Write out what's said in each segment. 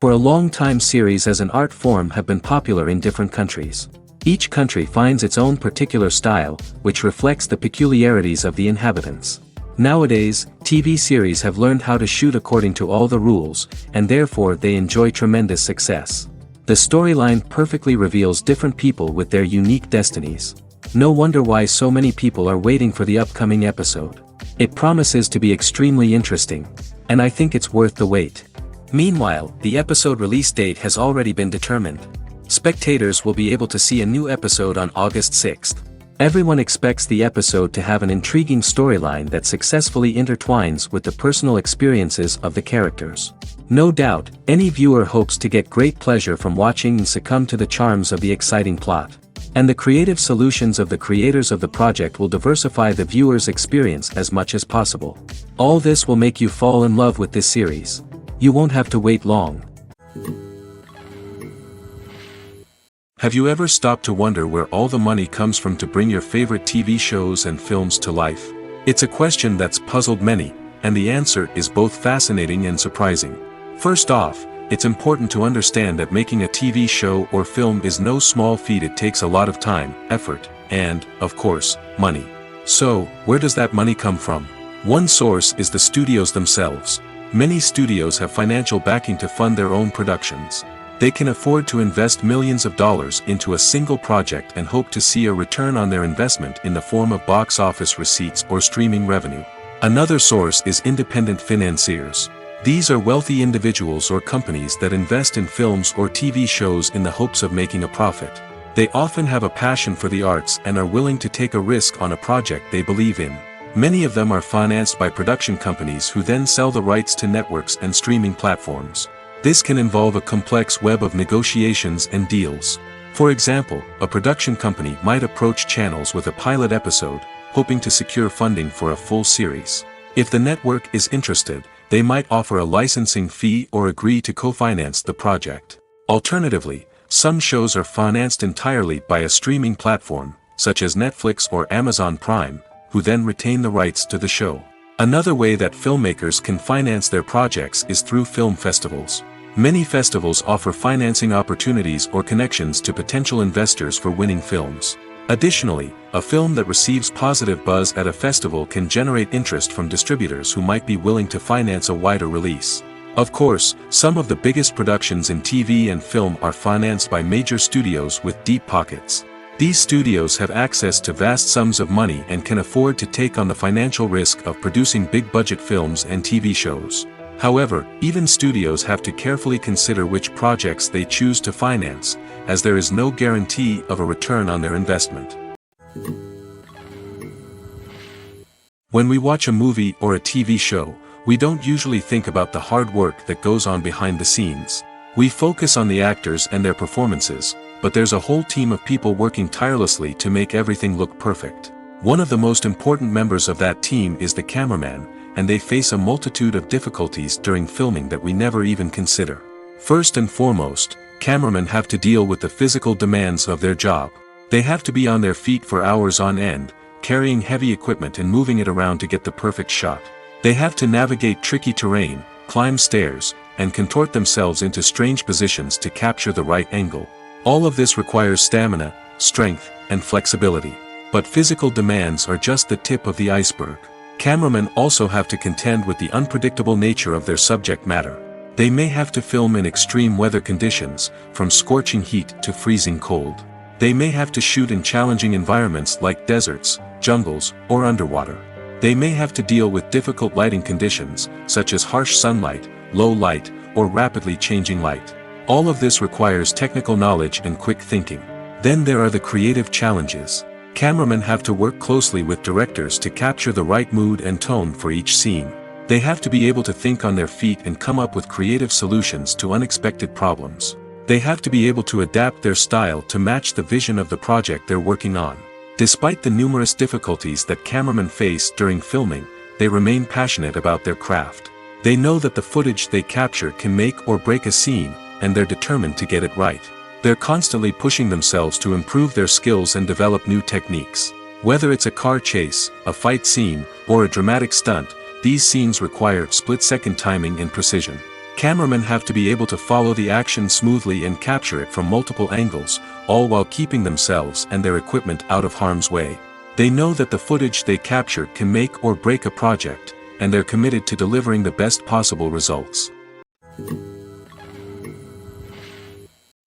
For a long time, series as an art form have been popular in different countries. Each country finds its own particular style, which reflects the peculiarities of the inhabitants. Nowadays, TV series have learned how to shoot according to all the rules, and therefore they enjoy tremendous success. The storyline perfectly reveals different people with their unique destinies. No wonder why so many people are waiting for the upcoming episode. It promises to be extremely interesting, and I think it's worth the wait. Meanwhile, the episode release date has already been determined. Spectators will be able to see a new episode on August 6th. Everyone expects the episode to have an intriguing storyline that successfully intertwines with the personal experiences of the characters. No doubt, any viewer hopes to get great pleasure from watching and succumb to the charms of the exciting plot. And the creative solutions of the creators of the project will diversify the viewer's experience as much as possible. All this will make you fall in love with this series. You won't have to wait long. Have you ever stopped to wonder where all the money comes from to bring your favorite TV shows and films to life? It's a question that's puzzled many, and the answer is both fascinating and surprising. First off, it's important to understand that making a TV show or film is no small feat. It takes a lot of time, effort, and, of course, money. So, where does that money come from? One source is the studios themselves. Many studios have financial backing to fund their own productions. They can afford to invest millions of dollars into a single project and hope to see a return on their investment in the form of box office receipts or streaming revenue. Another source is independent financiers. These are wealthy individuals or companies that invest in films or TV shows in the hopes of making a profit. They often have a passion for the arts and are willing to take a risk on a project they believe in. Many of them are financed by production companies who then sell the rights to networks and streaming platforms. This can involve a complex web of negotiations and deals. For example, a production company might approach channels with a pilot episode, hoping to secure funding for a full series. If the network is interested, they might offer a licensing fee or agree to co-finance the project. Alternatively, some shows are financed entirely by a streaming platform, such as Netflix or Amazon Prime, who then retain the rights to the show. Another way that filmmakers can finance their projects is through film festivals. Many festivals offer financing opportunities or connections to potential investors for winning films. Additionally, a film that receives positive buzz at a festival can generate interest from distributors who might be willing to finance a wider release. Of course, some of the biggest productions in TV and film are financed by major studios with deep pockets. These studios have access to vast sums of money and can afford to take on the financial risk of producing big-budget films and TV shows. However, even studios have to carefully consider which projects they choose to finance, as there is no guarantee of a return on their investment. When we watch a movie or a TV show, we don't usually think about the hard work that goes on behind the scenes. We focus on the actors and their performances, but there's a whole team of people working tirelessly to make everything look perfect. One of the most important members of that team is the cameraman, and they face a multitude of difficulties during filming that we never even consider. First and foremost, cameramen have to deal with the physical demands of their job. They have to be on their feet for hours on end, carrying heavy equipment and moving it around to get the perfect shot. They have to navigate tricky terrain, climb stairs, and contort themselves into strange positions to capture the right angle. All of this requires stamina, strength, and flexibility. But physical demands are just the tip of the iceberg. Cameramen also have to contend with the unpredictable nature of their subject matter. They may have to film in extreme weather conditions, from scorching heat to freezing cold. They may have to shoot in challenging environments like deserts, jungles, or underwater. They may have to deal with difficult lighting conditions, such as harsh sunlight, low light, or rapidly changing light. All of this requires technical knowledge and quick thinking. Then there are the creative challenges. Cameramen have to work closely with directors to capture the right mood and tone for each scene. They have to be able to think on their feet and come up with creative solutions to unexpected problems. They have to be able to adapt their style to match the vision of the project they're working on. Despite the numerous difficulties that cameramen face during filming, they remain passionate about their craft. They know that the footage they capture can make or break a scene, and they're determined to get it right. They're constantly pushing themselves to improve their skills and develop new techniques. Whether it's a car chase, a fight scene, or a dramatic stunt, these scenes require split-second timing and precision. Cameramen have to be able to follow the action smoothly and capture it from multiple angles, all while keeping themselves and their equipment out of harm's way. They know that the footage they capture can make or break a project, and they're committed to delivering the best possible results.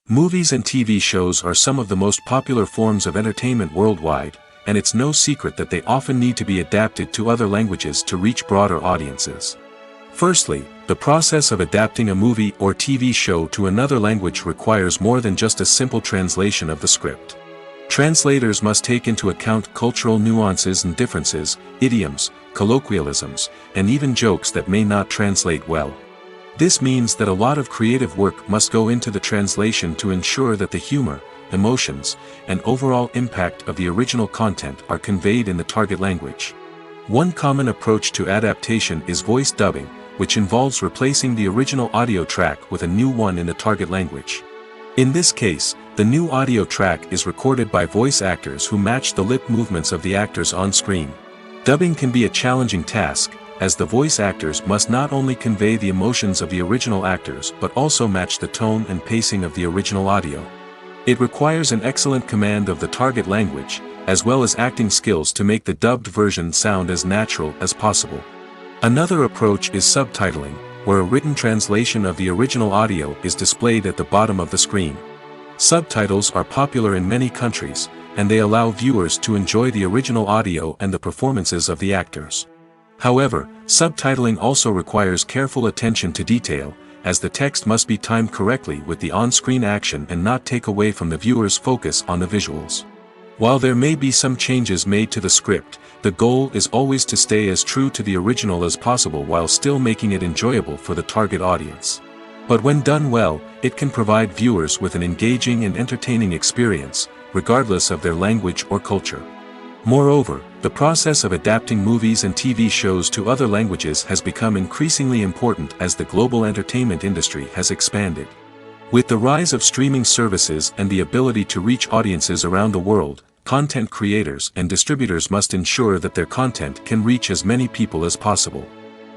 Movies and TV shows are some of the most popular forms of entertainment worldwide, and it's no secret that they often need to be adapted to other languages to reach broader audiences. Firstly, the process of adapting a movie or TV show to another language requires more than just a simple translation of the script. Translators must take into account cultural nuances and differences, idioms, colloquialisms, and even jokes that may not translate well. This means that a lot of creative work must go into the translation to ensure that the humor, emotions, and overall impact of the original content are conveyed in the target language. One common approach to adaptation is voice dubbing, which involves replacing the original audio track with a new one in the target language. In this case, the new audio track is recorded by voice actors who match the lip movements of the actors on screen. Dubbing can be a challenging task, as the voice actors must not only convey the emotions of the original actors but also match the tone and pacing of the original audio. It requires an excellent command of the target language, as well as acting skills to make the dubbed version sound as natural as possible. Another approach is subtitling, where a written translation of the original audio is displayed at the bottom of the screen. Subtitles are popular in many countries, and they allow viewers to enjoy the original audio and the performances of the actors. However, subtitling also requires careful attention to detail, as the text must be timed correctly with the on-screen action and not take away from the viewer's focus on the visuals. While there may be some changes made to the script, the goal is always to stay as true to the original as possible while still making it enjoyable for the target audience. But when done well, it can provide viewers with an engaging and entertaining experience, regardless of their language or culture. Moreover, the process of adapting movies and TV shows to other languages has become increasingly important as the global entertainment industry has expanded. With the rise of streaming services and the ability to reach audiences around the world, content creators and distributors must ensure that their content can reach as many people as possible.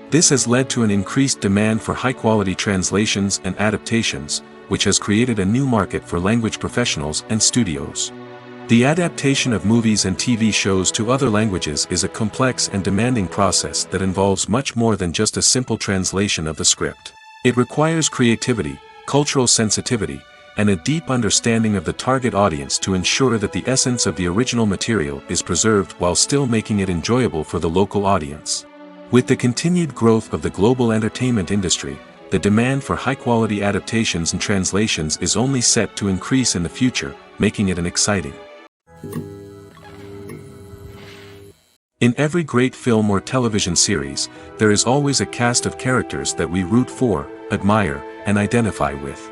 This has led to an increased demand for high-quality translations and adaptations, which has created a new market for language professionals and studios. The adaptation of movies and TV shows to other languages is a complex and demanding process that involves much more than just a simple translation of the script. It requires creativity, cultural sensitivity, and a deep understanding of the target audience to ensure that the essence of the original material is preserved while still making it enjoyable for the local audience. With the continued growth of the global entertainment industry, the demand for high-quality adaptations and translations is only set to increase in the future, making it exciting. In every great film or television series, there is always a cast of characters that we root for, admire, and identify with.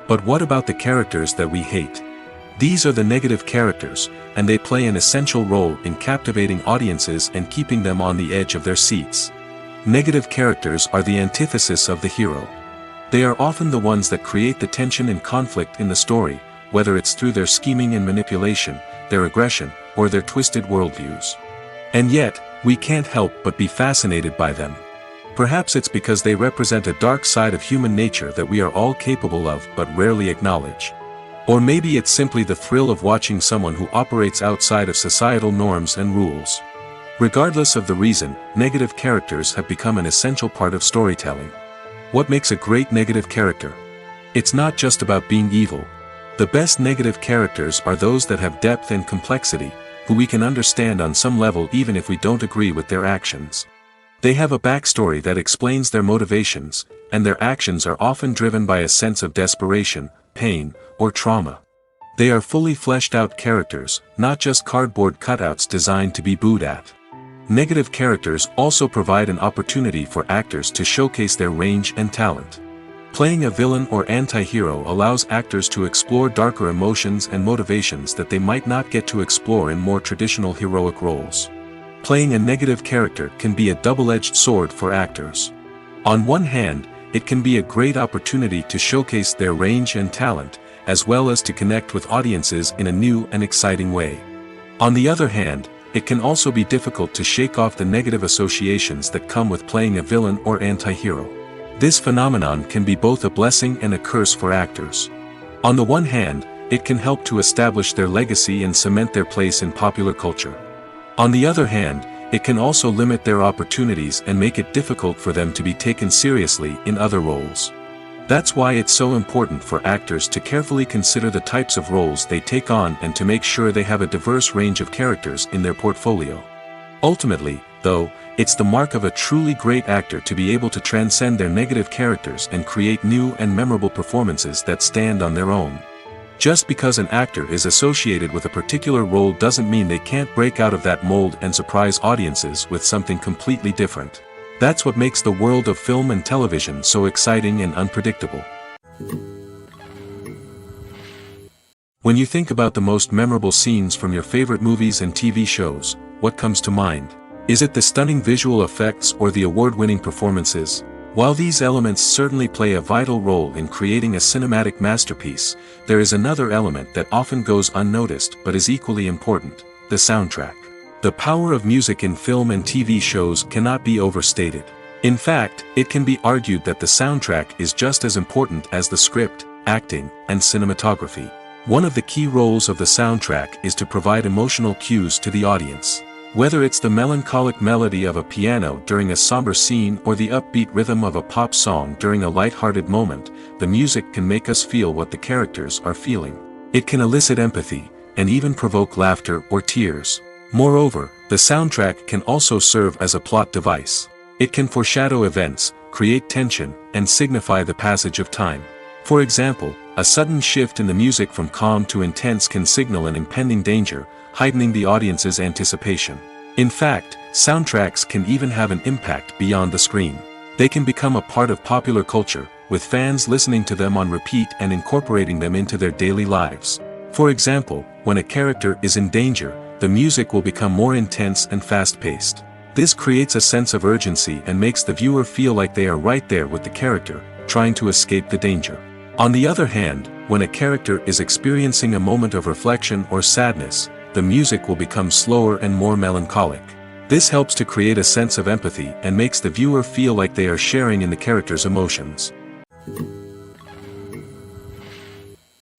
But what about the characters that we hate? These are the negative characters, and they play an essential role in captivating audiences and keeping them on the edge of their seats. Negative characters are the antithesis of the hero. They are often the ones that create the tension and conflict in the story, whether it's through their scheming and manipulation, their aggression, or their twisted worldviews. And yet, we can't help but be fascinated by them. Perhaps it's because they represent a dark side of human nature that we are all capable of but rarely acknowledge. Or maybe it's simply the thrill of watching someone who operates outside of societal norms and rules. Regardless of the reason, negative characters have become an essential part of storytelling. What makes a great negative character? It's not just about being evil. The best negative characters are those that have depth and complexity, who we can understand on some level even if we don't agree with their actions. They have a backstory that explains their motivations, and their actions are often driven by a sense of desperation, pain, or trauma. They are fully fleshed out characters, not just cardboard cutouts designed to be booed at. Negative characters also provide an opportunity for actors to showcase their range and talent. Playing a villain or anti-hero allows actors to explore darker emotions and motivations that they might not get to explore in more traditional heroic roles. Playing a negative character can be a double-edged sword for actors. On one hand, it can be a great opportunity to showcase their range and talent, as well as to connect with audiences in a new and exciting way. On the other hand, it can also be difficult to shake off the negative associations that come with playing a villain or anti-hero. This phenomenon can be both a blessing and a curse for actors. On the one hand, it can help to establish their legacy and cement their place in popular culture. On the other hand, it can also limit their opportunities and make it difficult for them to be taken seriously in other roles. That's why it's so important for actors to carefully consider the types of roles they take on and to make sure they have a diverse range of characters in their portfolio. Ultimately, though, it's the mark of a truly great actor to be able to transcend their negative characters and create new and memorable performances that stand on their own. Just because an actor is associated with a particular role doesn't mean they can't break out of that mold and surprise audiences with something completely different. That's what makes the world of film and television so exciting and unpredictable. When you think about the most memorable scenes from your favorite movies and TV shows, what comes to mind? Is it the stunning visual effects or the award-winning performances? While these elements certainly play a vital role in creating a cinematic masterpiece, there is another element that often goes unnoticed but is equally important: the soundtrack. The power of music in film and TV shows cannot be overstated. In fact, it can be argued that the soundtrack is just as important as the script, acting, and cinematography. One of the key roles of the soundtrack is to provide emotional cues to the audience. Whether it's the melancholic melody of a piano during a somber scene or the upbeat rhythm of a pop song during a light-hearted moment, the music can make us feel what the characters are feeling. It can elicit empathy, and even provoke laughter or tears. Moreover, the soundtrack can also serve as a plot device. It can foreshadow events, create tension, and signify the passage of time. For example, a sudden shift in the music from calm to intense can signal an impending danger, heightening the audience's anticipation. In fact, soundtracks can even have an impact beyond the screen. They can become a part of popular culture, with fans listening to them on repeat and incorporating them into their daily lives. For example, when a character is in danger, the music will become more intense and fast-paced. This creates a sense of urgency and makes the viewer feel like they are right there with the character, trying to escape the danger. On the other hand, when a character is experiencing a moment of reflection or sadness, the music will become slower and more melancholic. This helps to create a sense of empathy and makes the viewer feel like they are sharing in the character's emotions.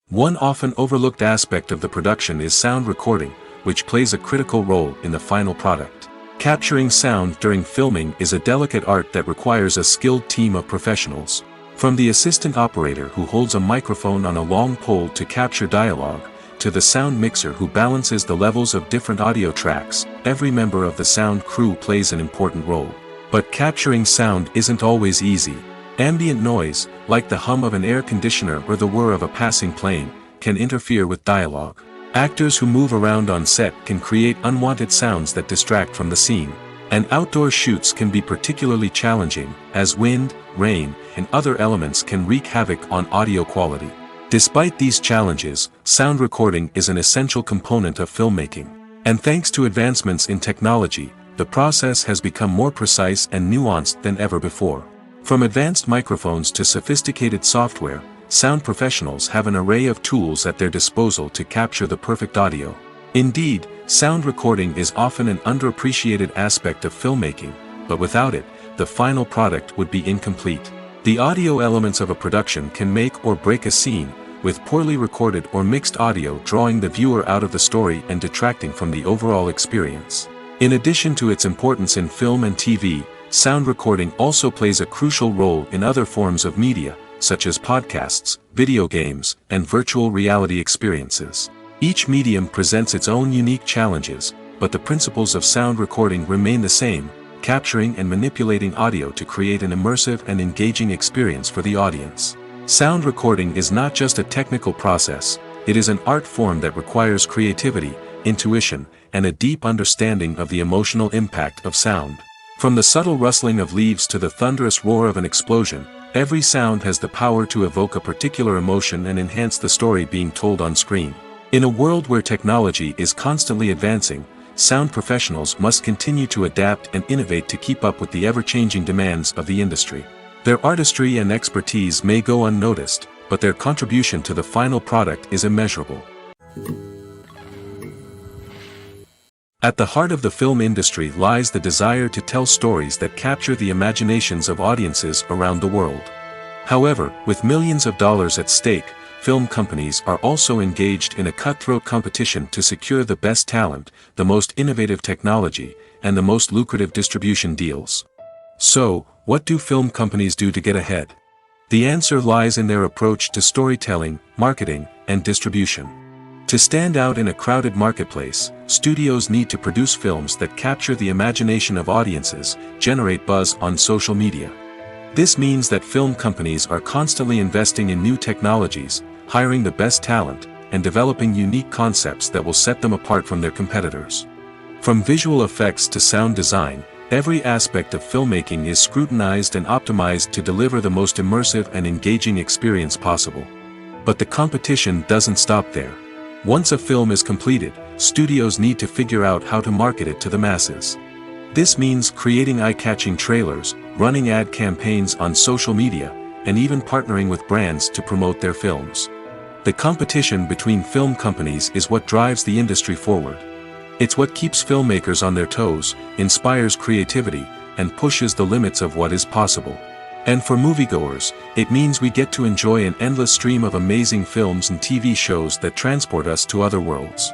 One often overlooked aspect of the production is sound recording, which plays a critical role in the final product. Capturing sound during filming is a delicate art that requires a skilled team of professionals. From the assistant operator who holds a microphone on a long pole to capture dialogue, to the sound mixer who balances the levels of different audio tracks, every member of the sound crew plays an important role. But capturing sound isn't always easy. Ambient noise, like the hum of an air conditioner or the whir of a passing plane, can interfere with dialogue. Actors who move around on set can create unwanted sounds that distract from the scene. And outdoor shoots can be particularly challenging, as wind, rain, and other elements can wreak havoc on audio quality. Despite these challenges, sound recording is an essential component of filmmaking. And thanks to advancements in technology, the process has become more precise and nuanced than ever before. From advanced microphones to sophisticated software, sound professionals have an array of tools at their disposal to capture the perfect audio. Indeed, sound recording is often an underappreciated aspect of filmmaking, but without it, the final product would be incomplete. The audio elements of a production can make or break a scene, with poorly recorded or mixed audio drawing the viewer out of the story and detracting from the overall experience. In addition to its importance in film and TV, sound recording also plays a crucial role in other forms of media, such as podcasts, video games, and virtual reality experiences. Each medium presents its own unique challenges, but the principles of sound recording remain the same, capturing and manipulating audio to create an immersive and engaging experience for the audience. Sound recording is not just a technical process, it is an art form that requires creativity, intuition, and a deep understanding of the emotional impact of sound. From the subtle rustling of leaves to the thunderous roar of an explosion, every sound has the power to evoke a particular emotion and enhance the story being told on screen. In a world where technology is constantly advancing, sound professionals must continue to adapt and innovate to keep up with the ever-changing demands of the industry. Their artistry and expertise may go unnoticed, but their contribution to the final product is immeasurable. At the heart of the film industry lies the desire to tell stories that capture the imaginations of audiences around the world. However, with millions of dollars at stake, film companies are also engaged in a cutthroat competition to secure the best talent, the most innovative technology, and the most lucrative distribution deals. So, what do film companies do to get ahead? The answer lies in their approach to storytelling, marketing, and distribution. To stand out in a crowded marketplace, studios need to produce films that capture the imagination of audiences, generate buzz on social media. This means that film companies are constantly investing in new technologies, hiring the best talent, and developing unique concepts that will set them apart from their competitors. From visual effects to sound design, every aspect of filmmaking is scrutinized and optimized to deliver the most immersive and engaging experience possible. But the competition doesn't stop there. Once a film is completed, studios need to figure out how to market it to the masses. This means creating eye-catching trailers, running ad campaigns on social media, and even partnering with brands to promote their films. The competition between film companies is what drives the industry forward. It's what keeps filmmakers on their toes, inspires creativity, and pushes the limits of what is possible. And for moviegoers, it means we get to enjoy an endless stream of amazing films and TV shows that transport us to other worlds.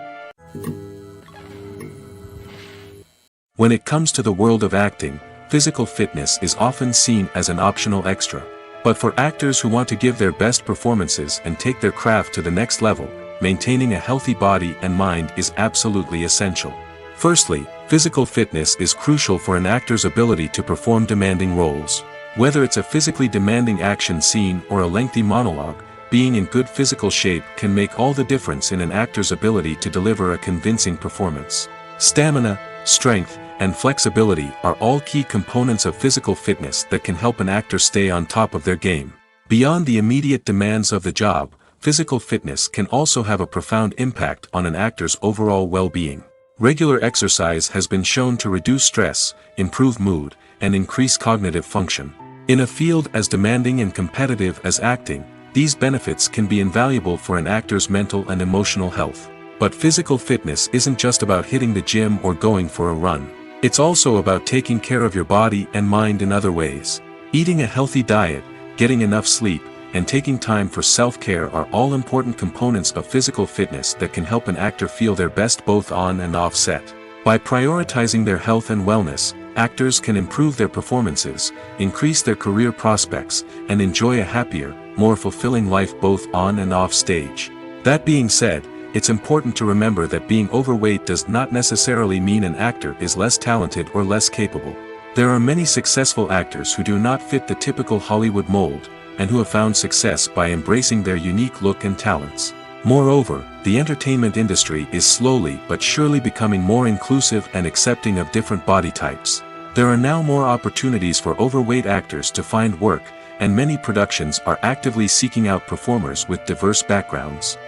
When it comes to the world of acting, physical fitness is often seen as an optional extra. But for actors who want to give their best performances and take their craft to the next level, maintaining a healthy body and mind is absolutely essential. Firstly, physical fitness is crucial for an actor's ability to perform demanding roles. Whether it's a physically demanding action scene or a lengthy monologue, being in good physical shape can make all the difference in an actor's ability to deliver a convincing performance. Stamina, strength, and flexibility are all key components of physical fitness that can help an actor stay on top of their game. Beyond the immediate demands of the job, physical fitness can also have a profound impact on an actor's overall well-being. Regular exercise has been shown to reduce stress, improve mood, and increase cognitive function. In a field as demanding and competitive as acting, these benefits can be invaluable for an actor's mental and emotional health. But physical fitness isn't just about hitting the gym or going for a run. It's also about taking care of your body and mind in other ways. Eating a healthy diet, getting enough sleep, and taking time for self-care are all important components of physical fitness that can help an actor feel their best both on and off set. By prioritizing their health and wellness, actors can improve their performances, increase their career prospects, and enjoy a happier, more fulfilling life both on and off stage. That being said, it's important to remember that being overweight does not necessarily mean an actor is less talented or less capable. There are many successful actors who do not fit the typical Hollywood mold, and who have found success by embracing their unique look and talents. Moreover, the entertainment industry is slowly but surely becoming more inclusive and accepting of different body types. There are now more opportunities for overweight actors to find work, and many productions are actively seeking out performers with diverse backgrounds.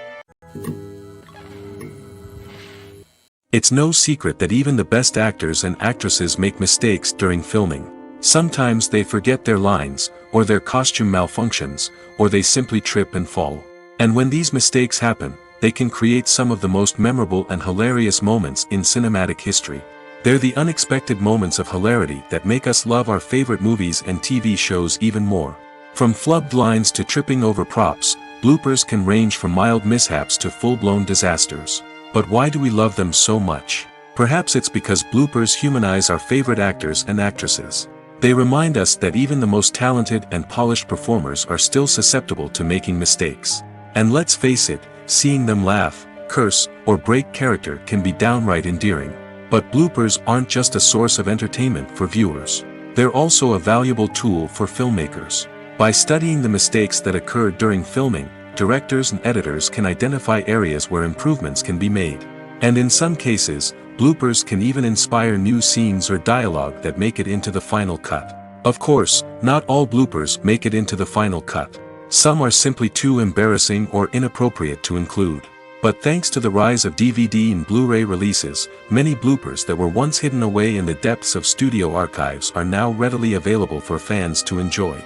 It's no secret that even the best actors and actresses make mistakes during filming. Sometimes they forget their lines, or their costume malfunctions, or they simply trip and fall. And when these mistakes happen, they can create some of the most memorable and hilarious moments in cinematic history. They're the unexpected moments of hilarity that make us love our favorite movies and TV shows even more. From flubbed lines to tripping over props, bloopers can range from mild mishaps to full-blown disasters. But why do we love them so much? Perhaps it's because bloopers humanize our favorite actors and actresses. They remind us that even the most talented and polished performers are still susceptible to making mistakes. And let's face it, seeing them laugh, curse, or break character can be downright endearing. But bloopers aren't just a source of entertainment for viewers. They're also a valuable tool for filmmakers. By studying the mistakes that occur during filming, directors and editors can identify areas where improvements can be made. And in some cases, bloopers can even inspire new scenes or dialogue that make it into the final cut. Of course, not all bloopers make it into the final cut. Some are simply too embarrassing or inappropriate to include. But thanks to the rise of DVD and Blu-ray releases, many bloopers that were once hidden away in the depths of studio archives are now readily available for fans to enjoy.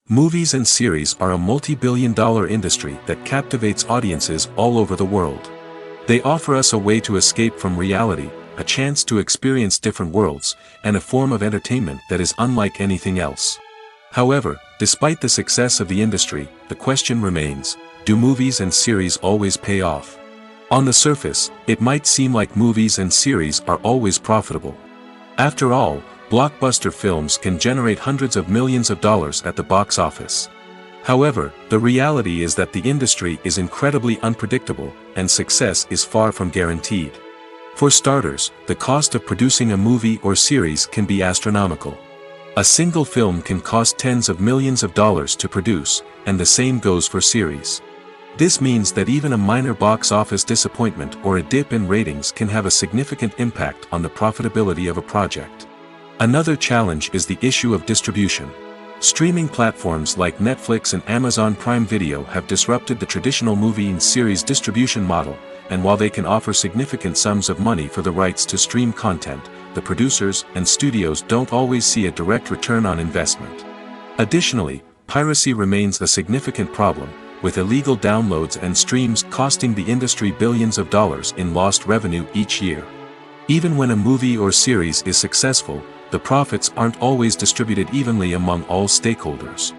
Movies and series are a multi-billion-dollar industry that captivates audiences all over the world. They offer us a way to escape from reality, a chance to experience different worlds, and a form of entertainment that is unlike anything else. However, despite the success of the industry, the question remains, do movies and series always pay off? On the surface, it might seem like movies and series are always profitable. After all, blockbuster films can generate hundreds of millions of dollars at the box office. However, the reality is that the industry is incredibly unpredictable, and success is far from guaranteed. For starters, the cost of producing a movie or series can be astronomical. A single film can cost tens of millions of dollars to produce, and the same goes for series. This means that even a minor box office disappointment or a dip in ratings can have a significant impact on the profitability of a project. Another challenge is the issue of distribution. Streaming platforms like Netflix and Amazon Prime Video have disrupted the traditional movie and series distribution model, and while they can offer significant sums of money for the rights to stream content, the producers and studios don't always see a direct return on investment. Additionally, piracy remains a significant problem, with illegal downloads and streams costing the industry billions of dollars in lost revenue each year. Even when a movie or series is successful, the profits aren't always distributed evenly among all stakeholders.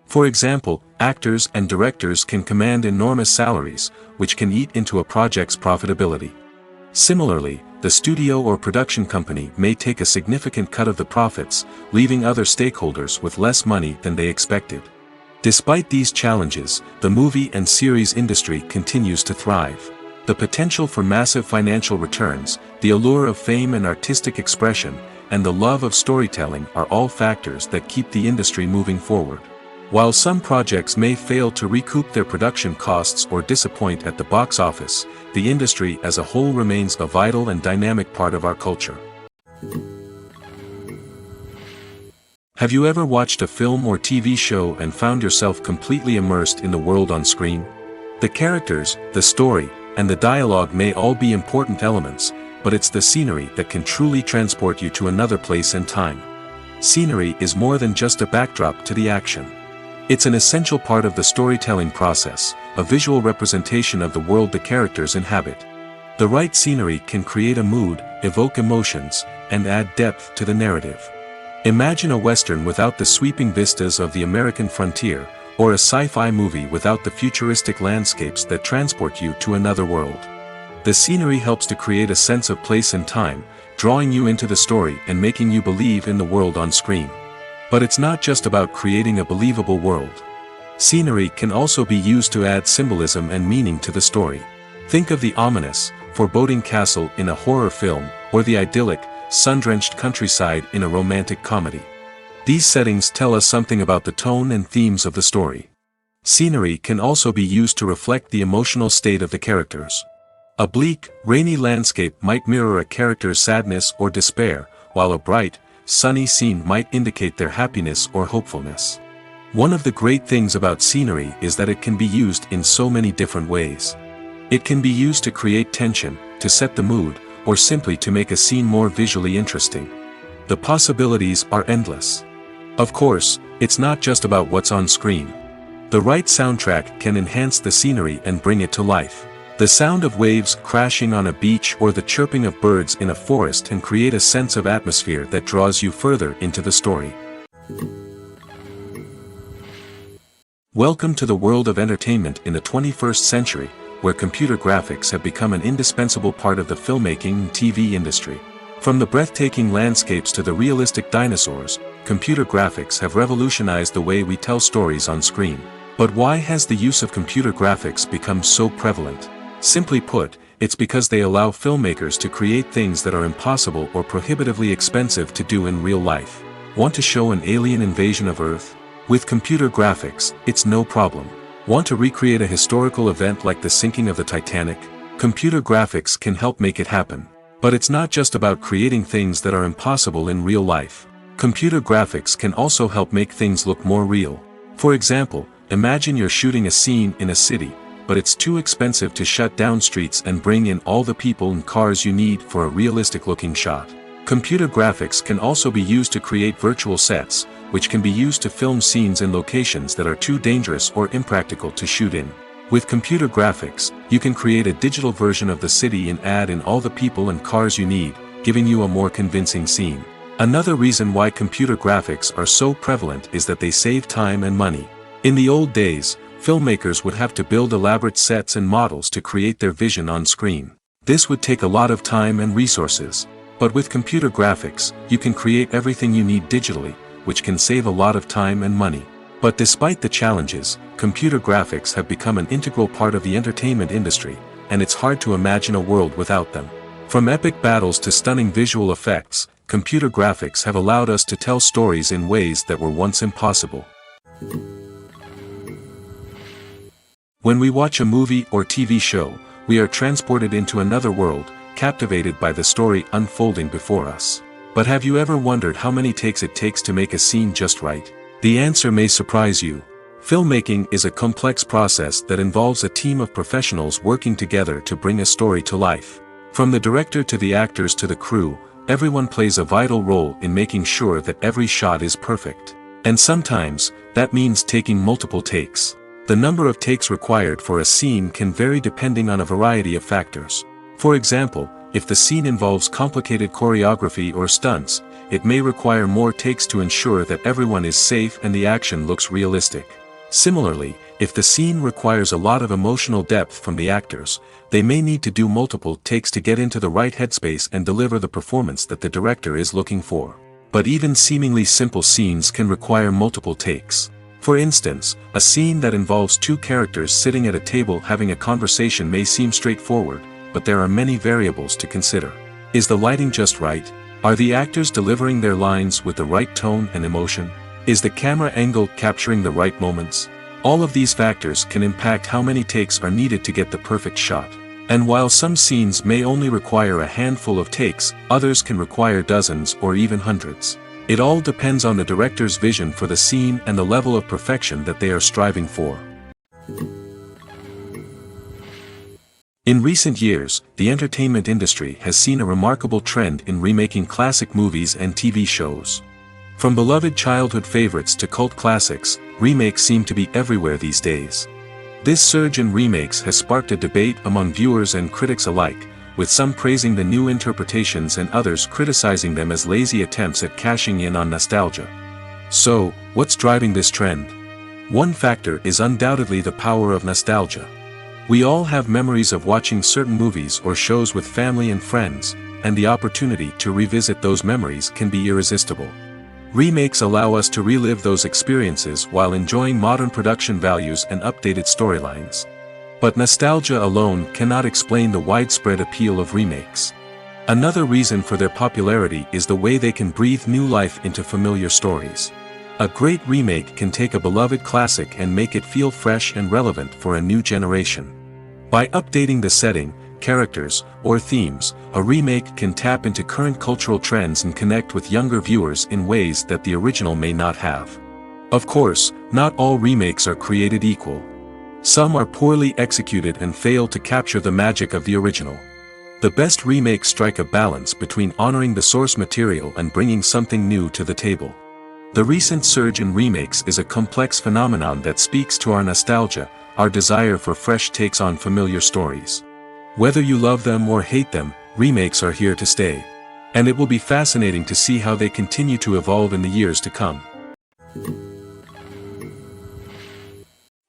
For example, actors and directors can command enormous salaries, which can eat into a project's profitability. Similarly, the studio or production company may take a significant cut of the profits, leaving other stakeholders with less money than they expected. Despite these challenges, the movie and series industry continues to thrive. The potential for massive financial returns, the allure of fame and artistic expression, and the love of storytelling are all factors that keep the industry moving forward. While some projects may fail to recoup their production costs or disappoint at the box office, the industry as a whole remains a vital and dynamic part of our culture. Have you ever watched a film or TV show and found yourself completely immersed in the world on screen? The characters, the story, and the dialogue may all be important elements, but it's the scenery that can truly transport you to another place and time. Scenery is more than just a backdrop to the action. It's an essential part of the storytelling process, a visual representation of the world the characters inhabit. The right scenery can create a mood, evoke emotions, and add depth to the narrative. Imagine a Western without the sweeping vistas of the American frontier, or a sci-fi movie without the futuristic landscapes that transport you to another world. The scenery helps to create a sense of place and time, drawing you into the story and making you believe in the world on screen. But it's not just about creating a believable world. Scenery can also be used to add symbolism and meaning to the story. Think of the ominous, foreboding castle in a horror film, or the idyllic, sun-drenched countryside in a romantic comedy. These settings tell us something about the tone and themes of the story. Scenery can also be used to reflect the emotional state of the characters. A bleak, rainy landscape might mirror a character's sadness or despair, while a bright, sunny scene might indicate their happiness or hopefulness. One of the great things about scenery is that it can be used in so many different ways. It can be used to create tension, to set the mood, or simply to make a scene more visually interesting. The possibilities are endless. Of course, it's not just about what's on screen. The right soundtrack can enhance the scenery and bring it to life. The sound of waves crashing on a beach or the chirping of birds in a forest can create a sense of atmosphere that draws you further into the story. Welcome to the world of entertainment in the 21st century, where computer graphics have become an indispensable part of the filmmaking and TV industry. From the breathtaking landscapes to the realistic dinosaurs, computer graphics have revolutionized the way we tell stories on screen. But why has the use of computer graphics become so prevalent? Simply put, it's because they allow filmmakers to create things that are impossible or prohibitively expensive to do in real life. Want to show an alien invasion of Earth? With computer graphics, it's no problem. Want to recreate a historical event like the sinking of the Titanic? Computer graphics can help make it happen. But it's not just about creating things that are impossible in real life. Computer graphics can also help make things look more real. For example, imagine you're shooting a scene in a city, but it's too expensive to shut down streets and bring in all the people and cars you need for a realistic-looking shot. Computer graphics can also be used to create virtual sets, which can be used to film scenes in locations that are too dangerous or impractical to shoot in. With computer graphics, you can create a digital version of the city and add in all the people and cars you need, giving you a more convincing scene. Another reason why computer graphics are so prevalent is that they save time and money. In the old days, filmmakers would have to build elaborate sets and models to create their vision on screen. This would take a lot of time and resources. But with computer graphics, you can create everything you need digitally, which can save a lot of time and money. But despite the challenges, computer graphics have become an integral part of the entertainment industry, and it's hard to imagine a world without them. From epic battles to stunning visual effects, computer graphics have allowed us to tell stories in ways that were once impossible. When we watch a movie or TV show, we are transported into another world, captivated by the story unfolding before us. But have you ever wondered how many takes it takes to make a scene just right? The answer may surprise you. Filmmaking is a complex process that involves a team of professionals working together to bring a story to life. From the director to the actors to the crew, everyone plays a vital role in making sure that every shot is perfect. And sometimes, that means taking multiple takes. The number of takes required for a scene can vary depending on a variety of factors. For example, if the scene involves complicated choreography or stunts, it may require more takes to ensure that everyone is safe and the action looks realistic. Similarly, if the scene requires a lot of emotional depth from the actors, they may need to do multiple takes to get into the right headspace and deliver the performance that the director is looking for. But even seemingly simple scenes can require multiple takes. For instance, a scene that involves two characters sitting at a table having a conversation may seem straightforward, but there are many variables to consider. Is the lighting just right? Are the actors delivering their lines with the right tone and emotion? Is the camera angle capturing the right moments? All of these factors can impact how many takes are needed to get the perfect shot. And while some scenes may only require a handful of takes, others can require dozens or even hundreds. It all depends on the director's vision for the scene and the level of perfection that they are striving for. In recent years, the entertainment industry has seen a remarkable trend in remaking classic movies and TV shows. From beloved childhood favorites to cult classics, remakes seem to be everywhere these days. This surge in remakes has sparked a debate among viewers and critics alike, with some praising the new interpretations and others criticizing them as lazy attempts at cashing in on nostalgia. So, what's driving this trend? One factor is undoubtedly the power of nostalgia. We all have memories of watching certain movies or shows with family and friends, and the opportunity to revisit those memories can be irresistible. Remakes allow us to relive those experiences while enjoying modern production values and updated storylines. But nostalgia alone cannot explain the widespread appeal of remakes. Another reason for their popularity is the way they can breathe new life into familiar stories. A great remake can take a beloved classic and make it feel fresh and relevant for a new generation. By updating the setting, characters, or themes, a remake can tap into current cultural trends and connect with younger viewers in ways that the original may not have. Of course, not all remakes are created equal. Some are poorly executed and fail to capture the magic of the original. The best remakes strike a balance between honoring the source material and bringing something new to the table. The recent surge in remakes is a complex phenomenon that speaks to our nostalgia, our desire for fresh takes on familiar stories. Whether you love them or hate them, remakes are here to stay. And it will be fascinating to see how they continue to evolve in the years to come.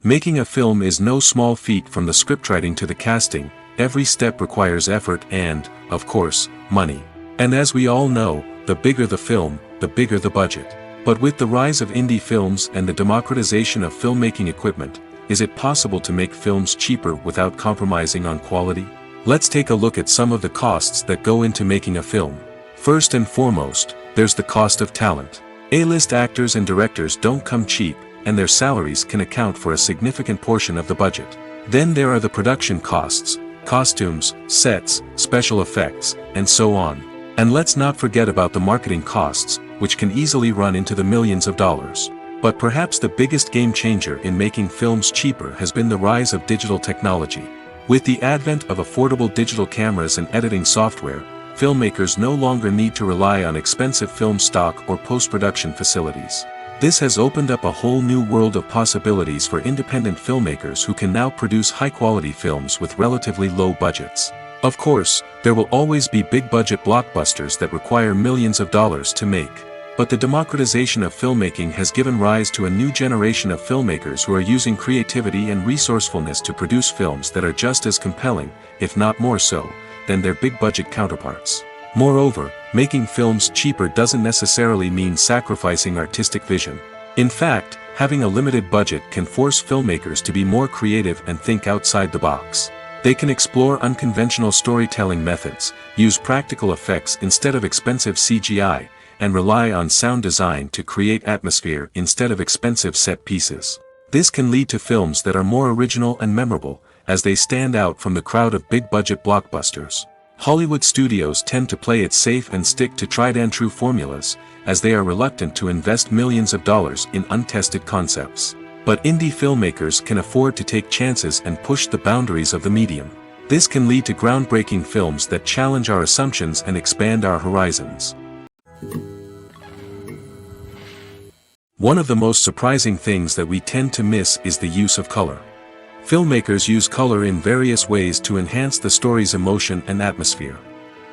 Making a film is no small feat. From the scriptwriting to the casting, every step requires effort and, of course, money. And as we all know, the bigger the film, the bigger the budget. But with the rise of indie films and the democratization of filmmaking equipment, is it possible to make films cheaper without compromising on quality? Let's take a look at some of the costs that go into making a film. First and foremost, there's the cost of talent. A-list actors and directors don't come cheap, and their salaries can account for a significant portion of the budget. Then there are the production costs, costumes, sets, special effects, and so on. And let's not forget about the marketing costs, which can easily run into the millions of dollars. But perhaps the biggest game changer in making films cheaper has been the rise of digital technology. With the advent of affordable digital cameras and editing software, filmmakers no longer need to rely on expensive film stock or post-production facilities. This has opened up a whole new world of possibilities for independent filmmakers who can now produce high-quality films with relatively low budgets. Of course, there will always be big-budget blockbusters that require millions of dollars to make. But the democratization of filmmaking has given rise to a new generation of filmmakers who are using creativity and resourcefulness to produce films that are just as compelling, if not more so, than their big-budget counterparts. Moreover, making films cheaper doesn't necessarily mean sacrificing artistic vision. In fact, having a limited budget can force filmmakers to be more creative and think outside the box. They can explore unconventional storytelling methods, use practical effects instead of expensive CGI, and rely on sound design to create atmosphere instead of expensive set pieces. This can lead to films that are more original and memorable, as they stand out from the crowd of big-budget blockbusters. Hollywood studios tend to play it safe and stick to tried-and-true formulas, as they are reluctant to invest millions of dollars in untested concepts. But indie filmmakers can afford to take chances and push the boundaries of the medium. This can lead to groundbreaking films that challenge our assumptions and expand our horizons. One of the most surprising things that we tend to miss is the use of color. Filmmakers use color in various ways to enhance the story's emotion and atmosphere.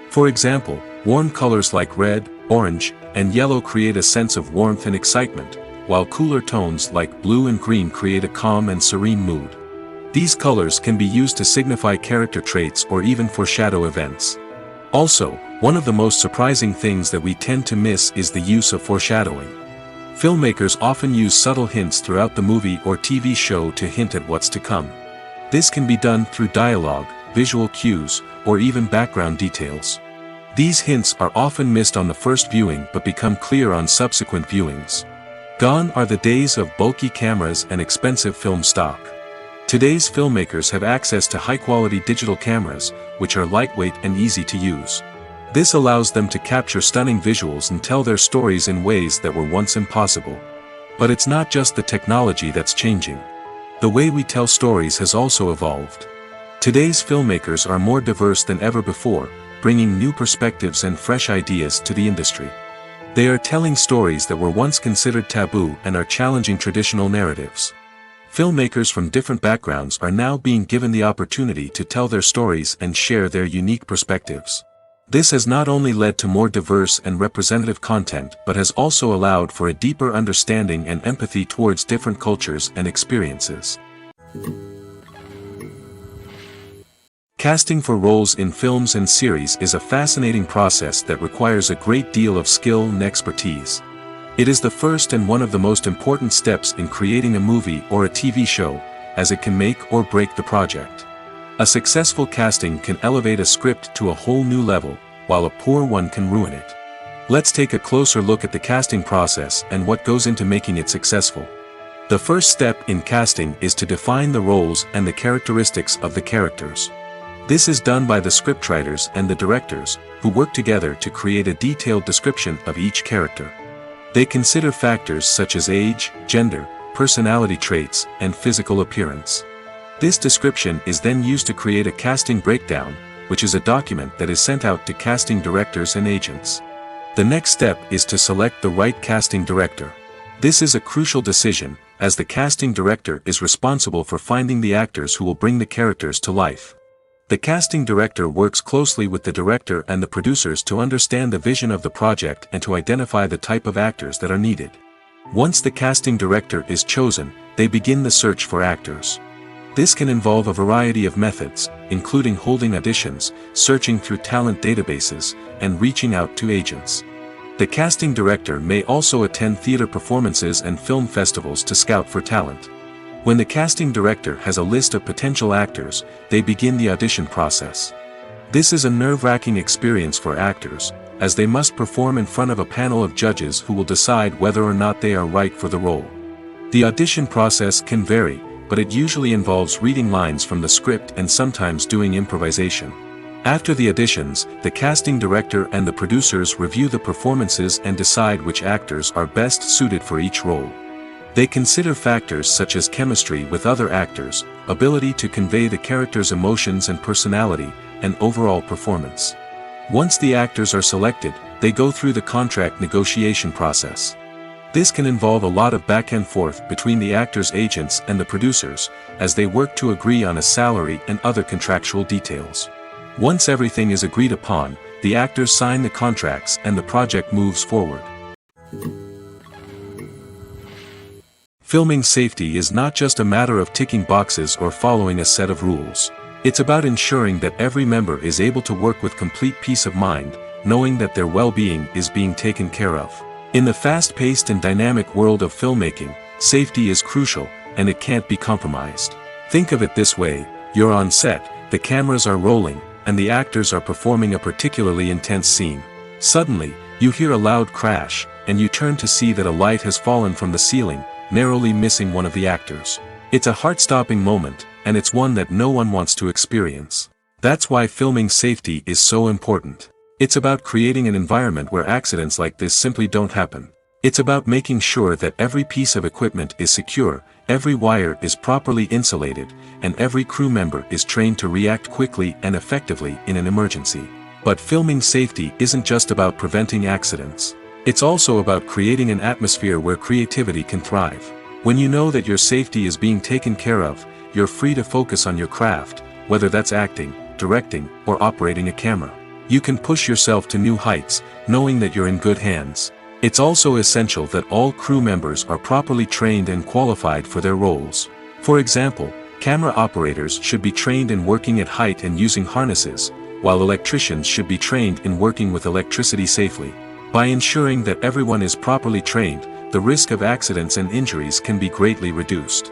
For example, warm colors like red, orange, and yellow create a sense of warmth and excitement, while cooler tones like blue and green create a calm and serene mood. These colors can be used to signify character traits or even foreshadow events. Also, one of the most surprising things that we tend to miss is the use of foreshadowing. Filmmakers often use subtle hints throughout the movie or TV show to hint at what's to come. This can be done through dialogue, visual cues, or even background details. These hints are often missed on the first viewing but become clear on subsequent viewings. Gone are the days of bulky cameras and expensive film stock. Today's filmmakers have access to high-quality digital cameras, which are lightweight and easy to use. This allows them to capture stunning visuals and tell their stories in ways that were once impossible. But it's not just the technology that's changing. The way we tell stories has also evolved. Today's filmmakers are more diverse than ever before, bringing new perspectives and fresh ideas to the industry. They are telling stories that were once considered taboo and are challenging traditional narratives. Filmmakers from different backgrounds are now being given the opportunity to tell their stories and share their unique perspectives. This has not only led to more diverse and representative content but has also allowed for a deeper understanding and empathy towards different cultures and experiences. Casting for roles in films and series is a fascinating process that requires a great deal of skill and expertise. It is the first and one of the most important steps in creating a movie or a TV show, as it can make or break the project. A successful casting can elevate a script to a whole new level, while a poor one can ruin it. Let's take a closer look at the casting process and what goes into making it successful. The first step in casting is to define the roles and the characteristics of the characters. This is done by the scriptwriters and the directors, who work together to create a detailed description of each character. They consider factors such as age, gender, personality traits, and physical appearance. This description is then used to create a casting breakdown, which is a document that is sent out to casting directors and agents. The next step is to select the right casting director. This is a crucial decision, as the casting director is responsible for finding the actors who will bring the characters to life. The casting director works closely with the director and the producers to understand the vision of the project and to identify the type of actors that are needed. Once the casting director is chosen, they begin the search for actors. This can involve a variety of methods, including holding auditions, searching through talent databases, and reaching out to agents. The casting director may also attend theater performances and film festivals to scout for talent. When the casting director has a list of potential actors, they begin the audition process. This is a nerve-wracking experience for actors, as they must perform in front of a panel of judges who will decide whether or not they are right for the role. The audition process can vary, but it usually involves reading lines from the script and sometimes doing improvisation. After the auditions, the casting director and the producers review the performances and decide which actors are best suited for each role. They consider factors such as chemistry with other actors, ability to convey the character's emotions and personality, and overall performance. Once the actors are selected, they go through the contract negotiation process. This can involve a lot of back and forth between the actors' agents and the producers, as they work to agree on a salary and other contractual details. Once everything is agreed upon, the actors sign the contracts and the project moves forward. Filming safety is not just a matter of ticking boxes or following a set of rules. It's about ensuring that every member is able to work with complete peace of mind, knowing that their well-being is being taken care of. In the fast-paced and dynamic world of filmmaking, safety is crucial, and it can't be compromised. Think of it this way: you're on set, the cameras are rolling, and the actors are performing a particularly intense scene. Suddenly, you hear a loud crash, and you turn to see that a light has fallen from the ceiling, narrowly missing one of the actors. It's a heart-stopping moment, and it's one that no one wants to experience. That's why filming safety is so important. It's about creating an environment where accidents like this simply don't happen. It's about making sure that every piece of equipment is secure, every wire is properly insulated, and every crew member is trained to react quickly and effectively in an emergency. But filming safety isn't just about preventing accidents. It's also about creating an atmosphere where creativity can thrive. When you know that your safety is being taken care of, you're free to focus on your craft, whether that's acting, directing, or operating a camera. You can push yourself to new heights, knowing that you're in good hands. It's also essential that all crew members are properly trained and qualified for their roles. For example, camera operators should be trained in working at height and using harnesses, while electricians should be trained in working with electricity safely. By ensuring that everyone is properly trained, the risk of accidents and injuries can be greatly reduced.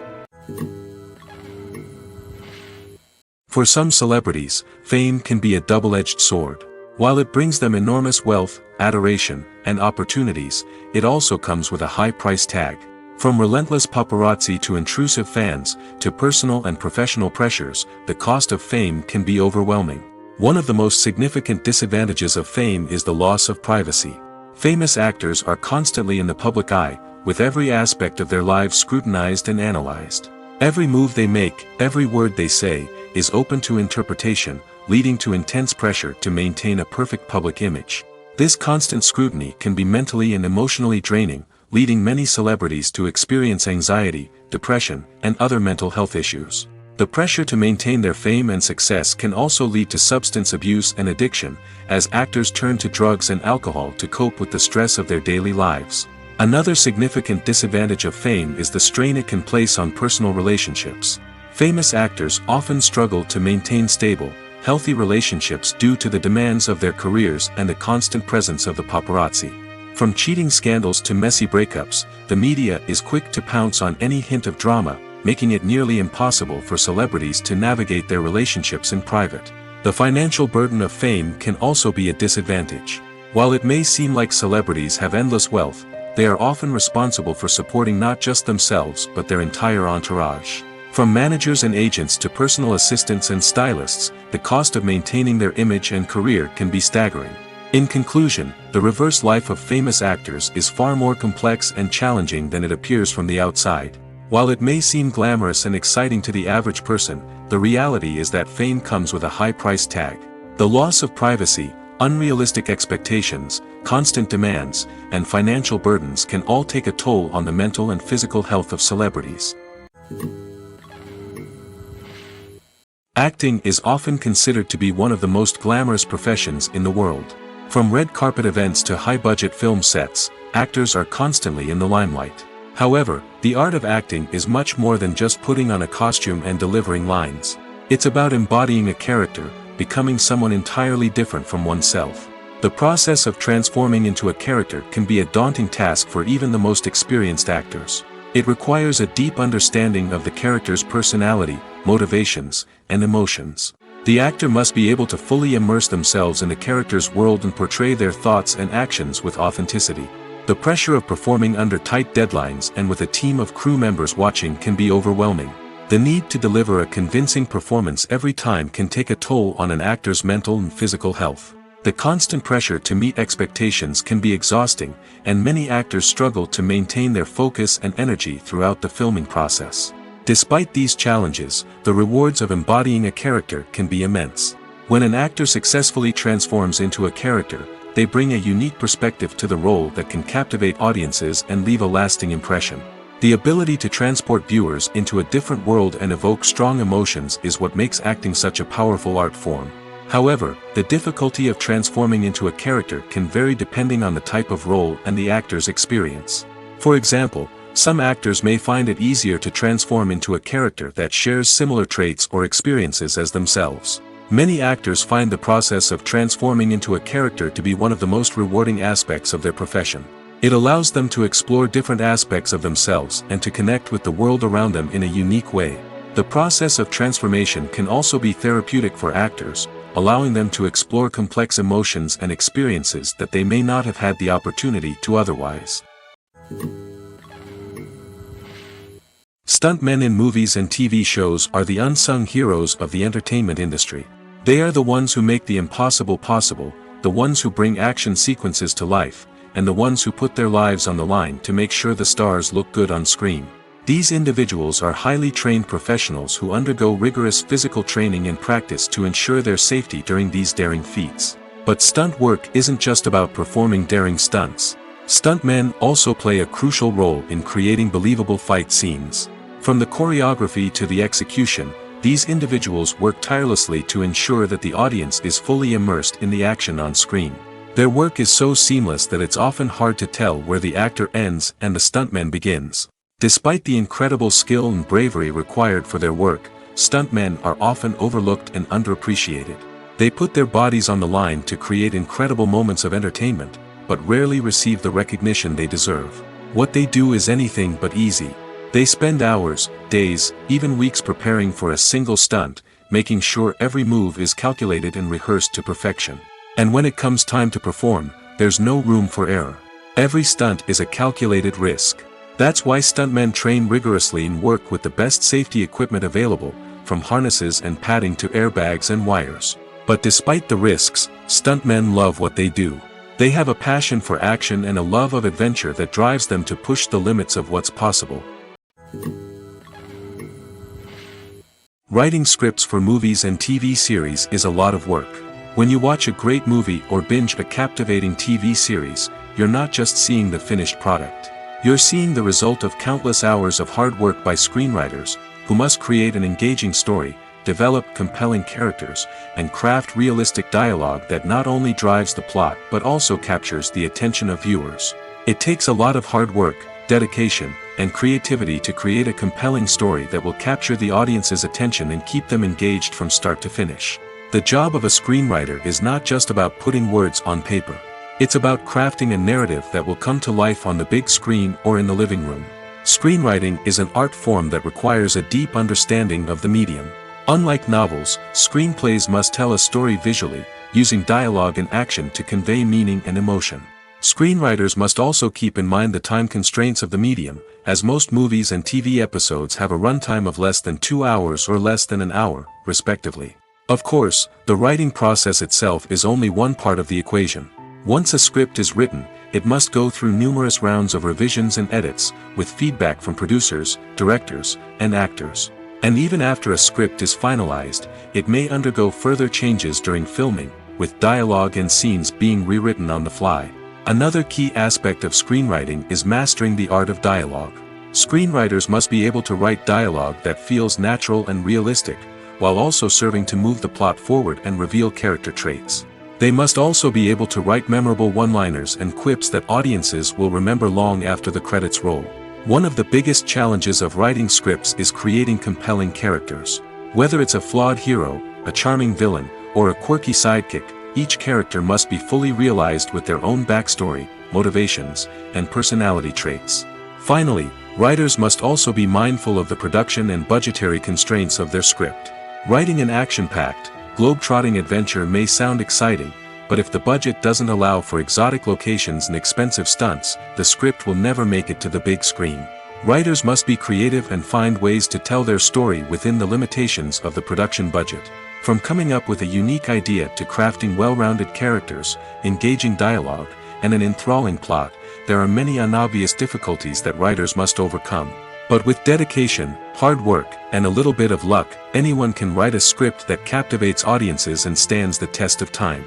For some celebrities, fame can be a double-edged sword. While it brings them enormous wealth, adoration, and opportunities, it also comes with a high price tag. From relentless paparazzi to intrusive fans, to personal and professional pressures, the cost of fame can be overwhelming. One of the most significant disadvantages of fame is the loss of privacy. Famous actors are constantly in the public eye, with every aspect of their lives scrutinized and analyzed. Every move they make, every word they say, is open to interpretation, leading to intense pressure to maintain a perfect public image. This constant scrutiny can be mentally and emotionally draining, leading many celebrities to experience anxiety, depression, and other mental health issues. The pressure to maintain their fame and success can also lead to substance abuse and addiction, as actors turn to drugs and alcohol to cope with the stress of their daily lives. Another significant disadvantage of fame is the strain it can place on personal relationships. Famous actors often struggle to maintain stable, healthy relationships due to the demands of their careers and the constant presence of the paparazzi. From cheating scandals to messy breakups, the media is quick to pounce on any hint of drama, making it nearly impossible for celebrities to navigate their relationships in private. The financial burden of fame can also be a disadvantage. While it may seem like celebrities have endless wealth, they are often responsible for supporting not just themselves but their entire entourage. From managers and agents to personal assistants and stylists, the cost of maintaining their image and career can be staggering. In conclusion, the reverse life of famous actors is far more complex and challenging than it appears from the outside. While it may seem glamorous and exciting to the average person, the reality is that fame comes with a high price tag. The loss of privacy, unrealistic expectations, constant demands, and financial burdens can all take a toll on the mental and physical health of celebrities. Acting is often considered to be one of the most glamorous professions in the world. From red carpet events to high-budget film sets, actors are constantly in the limelight. However, the art of acting is much more than just putting on a costume and delivering lines. It's about embodying a character, becoming someone entirely different from oneself. The process of transforming into a character can be a daunting task for even the most experienced actors. It requires a deep understanding of the character's personality, motivations, and emotions. The actor must be able to fully immerse themselves in the character's world and portray their thoughts and actions with authenticity. The pressure of performing under tight deadlines and with a team of crew members watching can be overwhelming. The need to deliver a convincing performance every time can take a toll on an actor's mental and physical health. The constant pressure to meet expectations can be exhausting, and many actors struggle to maintain their focus and energy throughout the filming process. Despite these challenges, the rewards of embodying a character can be immense. When an actor successfully transforms into a character, they bring a unique perspective to the role that can captivate audiences and leave a lasting impression. The ability to transport viewers into a different world and evoke strong emotions is what makes acting such a powerful art form. However, the difficulty of transforming into a character can vary depending on the type of role and the actor's experience. For example, some actors may find it easier to transform into a character that shares similar traits or experiences as themselves. Many actors find the process of transforming into a character to be one of the most rewarding aspects of their profession. It allows them to explore different aspects of themselves and to connect with the world around them in a unique way. The process of transformation can also be therapeutic for actors, allowing them to explore complex emotions and experiences that they may not have had the opportunity to otherwise. Stuntmen in movies and TV shows are the unsung heroes of the entertainment industry. They are the ones who make the impossible possible, the ones who bring action sequences to life, and the ones who put their lives on the line to make sure the stars look good on screen. These individuals are highly trained professionals who undergo rigorous physical training and practice to ensure their safety during these daring feats. But stunt work isn't just about performing daring stunts. Stuntmen also play a crucial role in creating believable fight scenes. From the choreography to the execution, these individuals work tirelessly to ensure that the audience is fully immersed in the action on screen. Their work is so seamless that it's often hard to tell where the actor ends and the stuntman begins. Despite the incredible skill and bravery required for their work, stuntmen are often overlooked and underappreciated. They put their bodies on the line to create incredible moments of entertainment, but rarely receive the recognition they deserve. What they do is anything but easy. They spend hours, days, even weeks preparing for a single stunt, making sure every move is calculated and rehearsed to perfection. And when it comes time to perform, there's no room for error. Every stunt is a calculated risk. That's why stuntmen train rigorously and work with the best safety equipment available, from harnesses and padding to airbags and wires. But despite the risks, stuntmen love what they do. They have a passion for action and a love of adventure that drives them to push the limits of what's possible. Writing scripts for movies and TV series is a lot of work. When you watch a great movie or binge a captivating TV series, you're not just seeing the finished product. You're seeing the result of countless hours of hard work by screenwriters, who must create an engaging story, develop compelling characters, and craft realistic dialogue that not only drives the plot but also captures the attention of viewers. It takes a lot of hard work, dedication, and creativity to create a compelling story that will capture the audience's attention and keep them engaged from start to finish. The job of a screenwriter is not just about putting words on paper. It's about crafting a narrative that will come to life on the big screen or in the living room. Screenwriting is an art form that requires a deep understanding of the medium. Unlike novels, screenplays must tell a story visually, using dialogue and action to convey meaning and emotion. Screenwriters must also keep in mind the time constraints of the medium, as most movies and TV episodes have a runtime of less than 2 hours or less than an hour, respectively. Of course, the writing process itself is only one part of the equation. Once a script is written, it must go through numerous rounds of revisions and edits, with feedback from producers, directors, and actors. And even after a script is finalized, it may undergo further changes during filming, with dialogue and scenes being rewritten on the fly. Another key aspect of screenwriting is mastering the art of dialogue. Screenwriters must be able to write dialogue that feels natural and realistic, while also serving to move the plot forward and reveal character traits. They must also be able to write memorable one-liners and quips that audiences will remember long after the credits roll. One of the biggest challenges of writing scripts is creating compelling characters. Whether it's a flawed hero, a charming villain, or a quirky sidekick, each character must be fully realized with their own backstory, motivations, and personality traits. Finally, writers must also be mindful of the production and budgetary constraints of their script. Writing an action-packed, globe-trotting adventure may sound exciting, but if the budget doesn't allow for exotic locations and expensive stunts, the script will never make it to the big screen. Writers must be creative and find ways to tell their story within the limitations of the production budget. From coming up with a unique idea to crafting well-rounded characters, engaging dialogue, and an enthralling plot, there are many unobvious difficulties that writers must overcome. But with dedication, hard work, and a little bit of luck, anyone can write a script that captivates audiences and stands the test of time.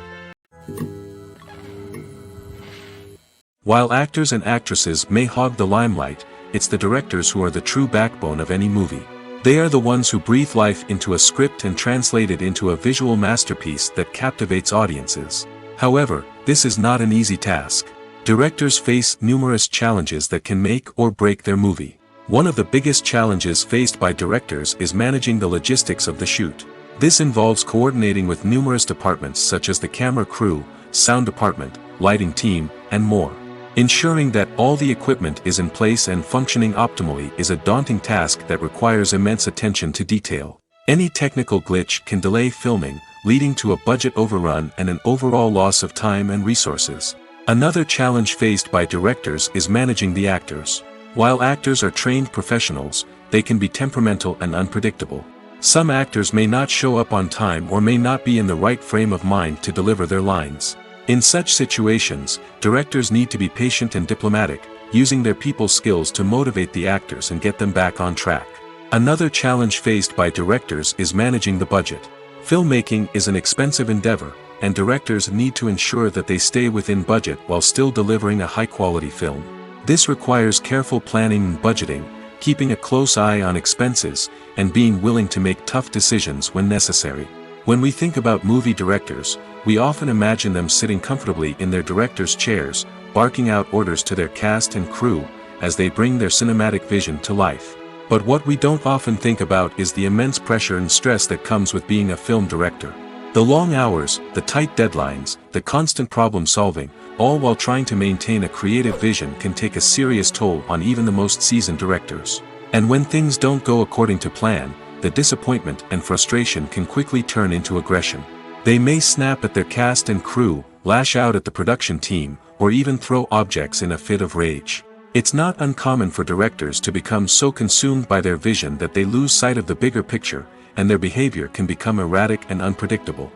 While actors and actresses may hog the limelight, it's the directors who are the true backbone of any movie. They are the ones who breathe life into a script and translate it into a visual masterpiece that captivates audiences. However, this is not an easy task. Directors face numerous challenges that can make or break their movie. One of the biggest challenges faced by directors is managing the logistics of the shoot. This involves coordinating with numerous departments such as the camera crew, sound department, lighting team, and more. Ensuring that all the equipment is in place and functioning optimally is a daunting task that requires immense attention to detail. Any technical glitch can delay filming, leading to a budget overrun and an overall loss of time and resources. Another challenge faced by directors is managing the actors. While actors are trained professionals, they can be temperamental and unpredictable. Some actors may not show up on time or may not be in the right frame of mind to deliver their lines. In such situations, directors need to be patient and diplomatic, using their people skills to motivate the actors and get them back on track. Another challenge faced by directors is managing the budget. Filmmaking is an expensive endeavor, and directors need to ensure that they stay within budget while still delivering a high-quality film. This requires careful planning and budgeting, keeping a close eye on expenses, and being willing to make tough decisions when necessary. When we think about movie directors, we often imagine them sitting comfortably in their director's chairs, barking out orders to their cast and crew, as they bring their cinematic vision to life. But what we don't often think about is the immense pressure and stress that comes with being a film director. The long hours, the tight deadlines, the constant problem solving, all while trying to maintain a creative vision can take a serious toll on even the most seasoned directors. And when things don't go according to plan, the disappointment and frustration can quickly turn into aggression. They may snap at their cast and crew, lash out at the production team, or even throw objects in a fit of rage. It's not uncommon for directors to become so consumed by their vision that they lose sight of the bigger picture, and their behavior can become erratic and unpredictable.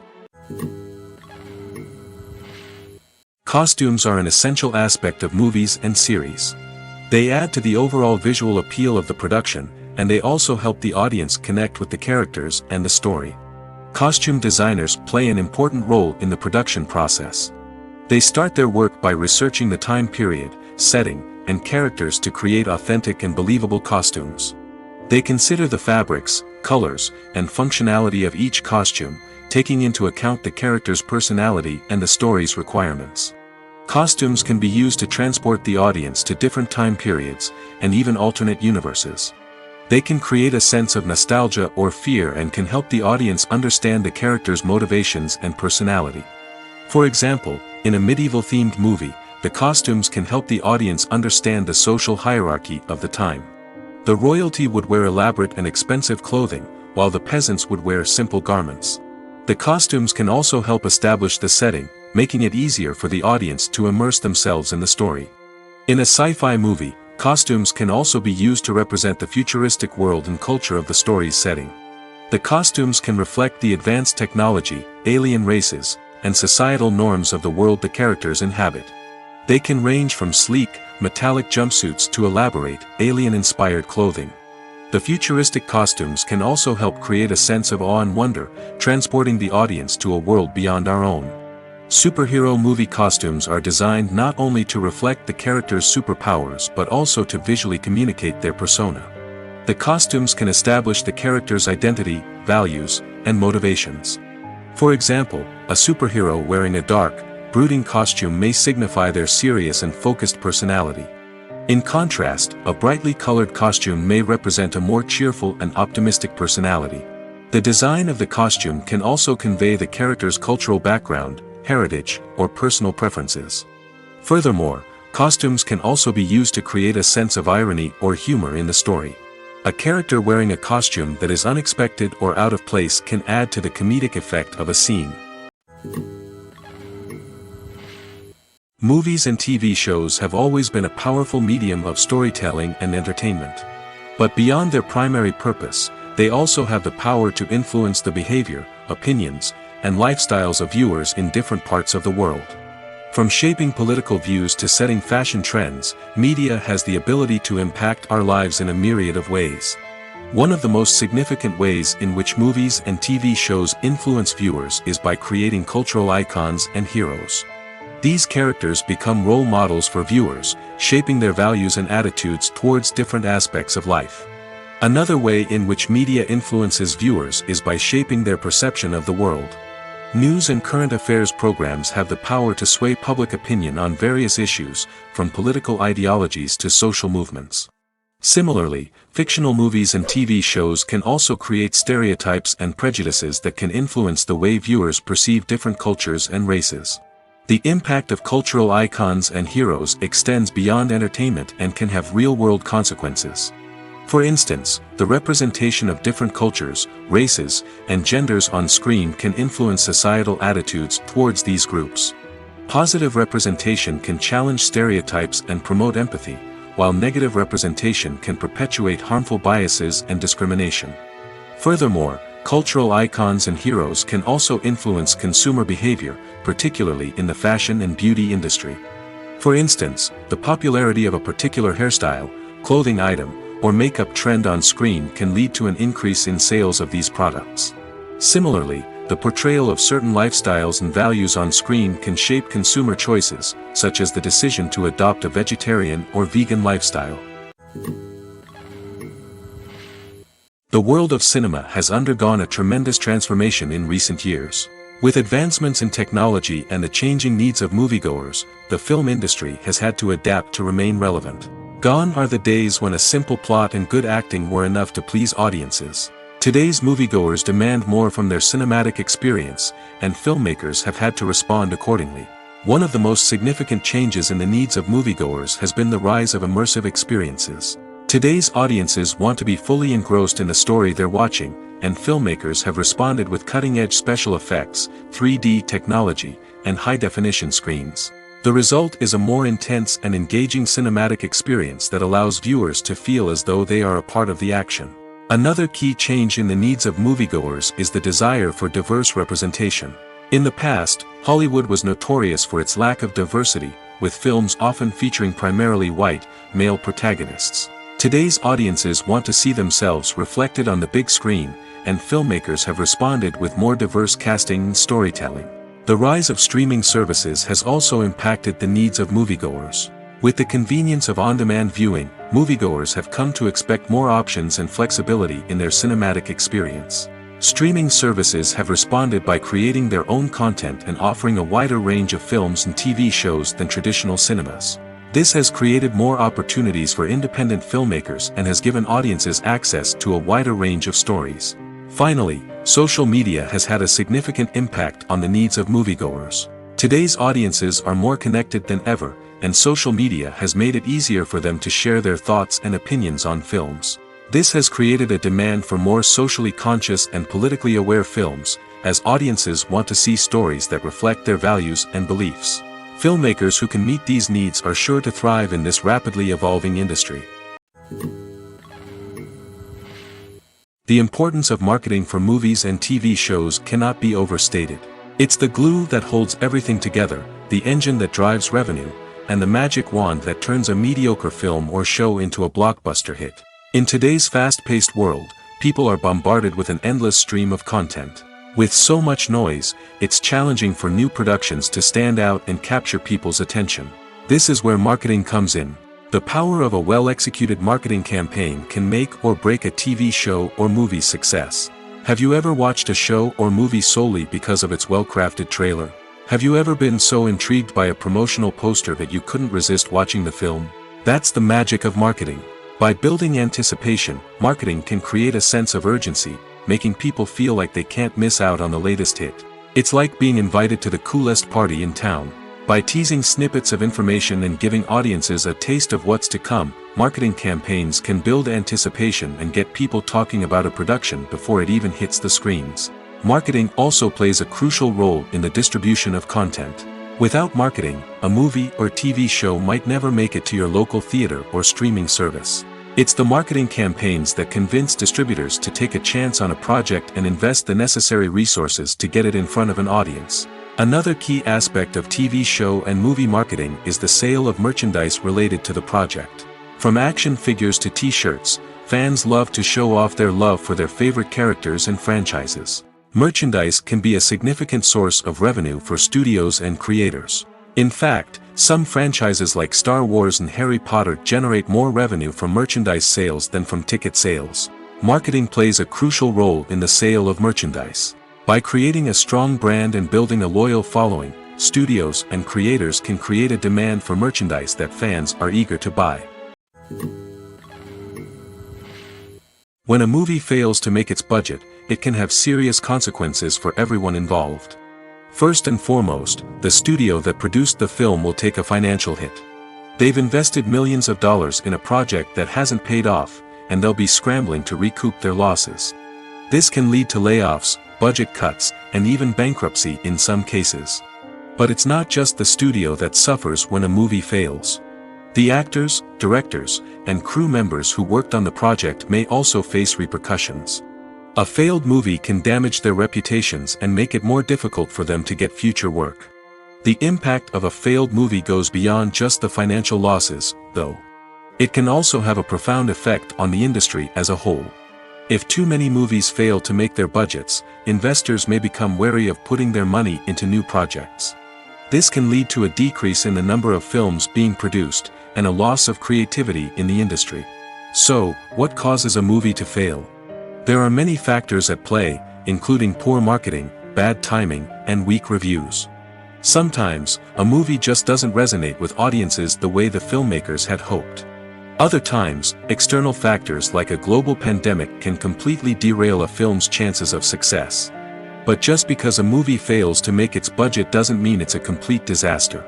Costumes are an essential aspect of movies and series. They add to the overall visual appeal of the production, and they also help the audience connect with the characters and the story. Costume designers play an important role in the production process. They start their work by researching the time period, setting, and characters to create authentic and believable costumes. They consider the fabrics, colors, and functionality of each costume, taking into account the character's personality and the story's requirements. Costumes can be used to transport the audience to different time periods, and even alternate universes. They can create a sense of nostalgia or fear and can help the audience understand the character's motivations and personality. For example, in a medieval-themed movie, the costumes can help the audience understand the social hierarchy of the time. The royalty would wear elaborate and expensive clothing, while the peasants would wear simple garments. The costumes can also help establish the setting, making it easier for the audience to immerse themselves in the story. In a sci-fi movie, costumes can also be used to represent the futuristic world and culture of the story's setting. The costumes can reflect the advanced technology, alien races, and societal norms of the world the characters inhabit. They can range from sleek, metallic jumpsuits to elaborate, alien-inspired clothing. The futuristic costumes can also help create a sense of awe and wonder, transporting the audience to a world beyond our own. Superhero movie costumes are designed not only to reflect the character's superpowers but also to visually communicate their persona. The costumes can establish the character's identity, values, and motivations. For example, a superhero wearing a dark, brooding costume may signify their serious and focused personality. In contrast, a brightly colored costume may represent a more cheerful and optimistic personality. The design of the costume can also convey the character's cultural background, heritage, or personal preferences. Furthermore, costumes can also be used to create a sense of irony or humor in the story. A character wearing a costume that is unexpected or out of place can add to the comedic effect of a scene. Movies and TV shows have always been a powerful medium of storytelling and entertainment. But beyond their primary purpose, they also have the power to influence the behavior, opinions, and lifestyles of viewers in different parts of the world. From shaping political views to setting fashion trends, media has the ability to impact our lives in a myriad of ways. One of the most significant ways in which movies and TV shows influence viewers is by creating cultural icons and heroes. These characters become role models for viewers, shaping their values and attitudes towards different aspects of life. Another way in which media influences viewers is by shaping their perception of the world. News and current affairs programs have the power to sway public opinion on various issues, from political ideologies to social movements. Similarly, fictional movies and TV shows can also create stereotypes and prejudices that can influence the way viewers perceive different cultures and races. The impact of cultural icons and heroes extends beyond entertainment and can have real-world consequences. For instance, the representation of different cultures, races, and genders on screen can influence societal attitudes towards these groups. Positive representation can challenge stereotypes and promote empathy, while negative representation can perpetuate harmful biases and discrimination. Furthermore, cultural icons and heroes can also influence consumer behavior, particularly in the fashion and beauty industry. For instance, the popularity of a particular hairstyle, clothing item, or makeup trend on screen can lead to an increase in sales of these products. Similarly, the portrayal of certain lifestyles and values on screen can shape consumer choices, such as the decision to adopt a vegetarian or vegan lifestyle. The world of cinema has undergone a tremendous transformation in recent years. With advancements in technology and the changing needs of moviegoers, the film industry has had to adapt to remain relevant. Gone are the days when a simple plot and good acting were enough to please audiences. Today's moviegoers demand more from their cinematic experience, and filmmakers have had to respond accordingly. One of the most significant changes in the needs of moviegoers has been the rise of immersive experiences. Today's audiences want to be fully engrossed in the story they're watching, and filmmakers have responded with cutting-edge special effects, 3D technology, and high-definition screens. The result is a more intense and engaging cinematic experience that allows viewers to feel as though they are a part of the action. Another key change in the needs of moviegoers is the desire for diverse representation. In the past, Hollywood was notorious for its lack of diversity, with films often featuring primarily white, male protagonists. Today's audiences want to see themselves reflected on the big screen, and filmmakers have responded with more diverse casting and storytelling. The rise of streaming services has also impacted the needs of moviegoers. With the convenience of on-demand viewing, moviegoers have come to expect more options and flexibility in their cinematic experience. Streaming services have responded by creating their own content and offering a wider range of films and TV shows than traditional cinemas. This has created more opportunities for independent filmmakers and has given audiences access to a wider range of stories. Finally, social media has had a significant impact on the needs of moviegoers. Today's audiences are more connected than ever, and social media has made it easier for them to share their thoughts and opinions on films. This has created a demand for more socially conscious and politically aware films, as audiences want to see stories that reflect their values and beliefs. Filmmakers who can meet these needs are sure to thrive in this rapidly evolving industry. The importance of marketing for movies and TV shows cannot be overstated. It's the glue that holds everything together, the engine that drives revenue, and the magic wand that turns a mediocre film or show into a blockbuster hit. In today's fast-paced world, people are bombarded with an endless stream of content. With so much noise, it's challenging for new productions to stand out and capture people's attention. This is where marketing comes in. The power of a well-executed marketing campaign can make or break a TV show or movie's success. Have you ever watched a show or movie solely because of its well-crafted trailer? Have you ever been so intrigued by a promotional poster that you couldn't resist watching the film? That's the magic of marketing. By building anticipation, marketing can create a sense of urgency, making people feel like they can't miss out on the latest hit. It's like being invited to the coolest party in town. By teasing snippets of information and giving audiences a taste of what's to come, marketing campaigns can build anticipation and get people talking about a production before it even hits the screens. Marketing also plays a crucial role in the distribution of content. Without marketing, a movie or TV show might never make it to your local theater or streaming service. It's the marketing campaigns that convince distributors to take a chance on a project and invest the necessary resources to get it in front of an audience. Another key aspect of TV show and movie marketing is the sale of merchandise related to the project. From action figures to t-shirts, fans love to show off their love for their favorite characters and franchises. Merchandise can be a significant source of revenue for studios and creators. In fact, some franchises like Star Wars and Harry Potter generate more revenue from merchandise sales than from ticket sales. Marketing plays a crucial role in the sale of merchandise. By creating a strong brand and building a loyal following, studios and creators can create a demand for merchandise that fans are eager to buy. When a movie fails to make its budget, it can have serious consequences for everyone involved. First and foremost, the studio that produced the film will take a financial hit. They've invested millions of dollars in a project that hasn't paid off, and they'll be scrambling to recoup their losses. This can lead to layoffs, budget cuts, and even bankruptcy in some cases. But it's not just the studio that suffers when a movie fails. The actors, directors, and crew members who worked on the project may also face repercussions. A failed movie can damage their reputations and make it more difficult for them to get future work. The impact of a failed movie goes beyond just the financial losses, though. It can also have a profound effect on the industry as a whole. If too many movies fail to make their budgets, investors may become wary of putting their money into new projects. This can lead to a decrease in the number of films being produced, and a loss of creativity in the industry. So, what causes a movie to fail? There are many factors at play, including poor marketing, bad timing, and weak reviews. Sometimes, a movie just doesn't resonate with audiences the way the filmmakers had hoped. Other times, external factors like a global pandemic can completely derail a film's chances of success. But just because a movie fails to make its budget doesn't mean it's a complete disaster.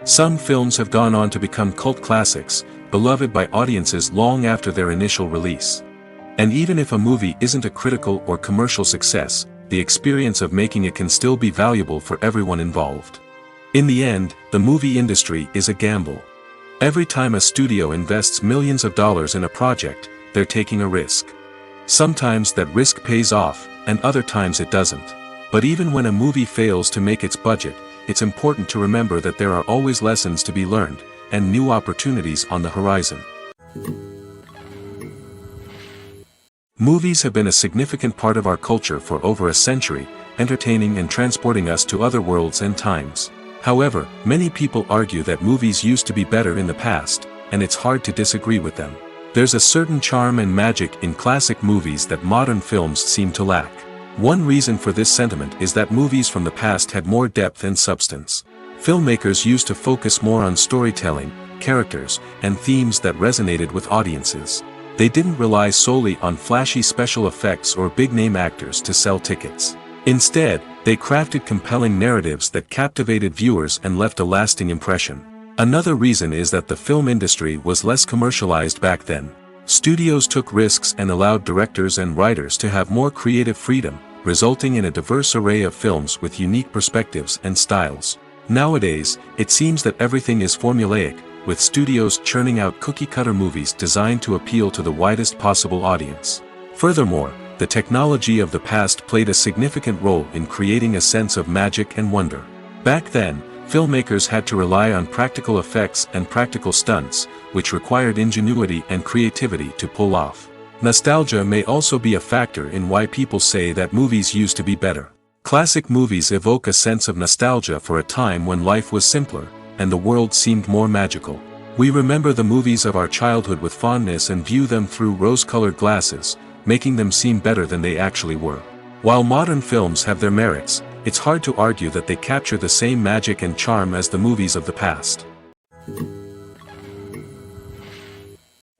Some films have gone on to become cult classics, beloved by audiences long after their initial release. And even if a movie isn't a critical or commercial success, the experience of making it can still be valuable for everyone involved. In the end, the movie industry is a gamble. Every time a studio invests millions of dollars in a project, they're taking a risk. Sometimes that risk pays off, and other times it doesn't. But even when a movie fails to make its budget, it's important to remember that there are always lessons to be learned, and new opportunities on the horizon. Movies have been a significant part of our culture for over a century, entertaining and transporting us to other worlds and times. However, many people argue that movies used to be better in the past, and it's hard to disagree with them. There's a certain charm and magic in classic movies that modern films seem to lack. One reason for this sentiment is that movies from the past had more depth and substance. Filmmakers used to focus more on storytelling, characters, and themes that resonated with audiences. They didn't rely solely on flashy special effects or big-name actors to sell tickets. Instead, they crafted compelling narratives that captivated viewers and left a lasting impression. Another reason is that the film industry was less commercialized back then. Studios took risks and allowed directors and writers to have more creative freedom, resulting in a diverse array of films with unique perspectives and styles. Nowadays, it seems that everything is formulaic, with studios churning out cookie-cutter movies designed to appeal to the widest possible audience. Furthermore, the technology of the past played a significant role in creating a sense of magic and wonder. Back then, filmmakers had to rely on practical effects and practical stunts, which required ingenuity and creativity to pull off. Nostalgia may also be a factor in why people say that movies used to be better. Classic movies evoke a sense of nostalgia for a time when life was simpler, and the world seemed more magical. We remember the movies of our childhood with fondness and view them through rose-colored glasses, making them seem better than they actually were. While modern films have their merits, it's hard to argue that they capture the same magic and charm as the movies of the past.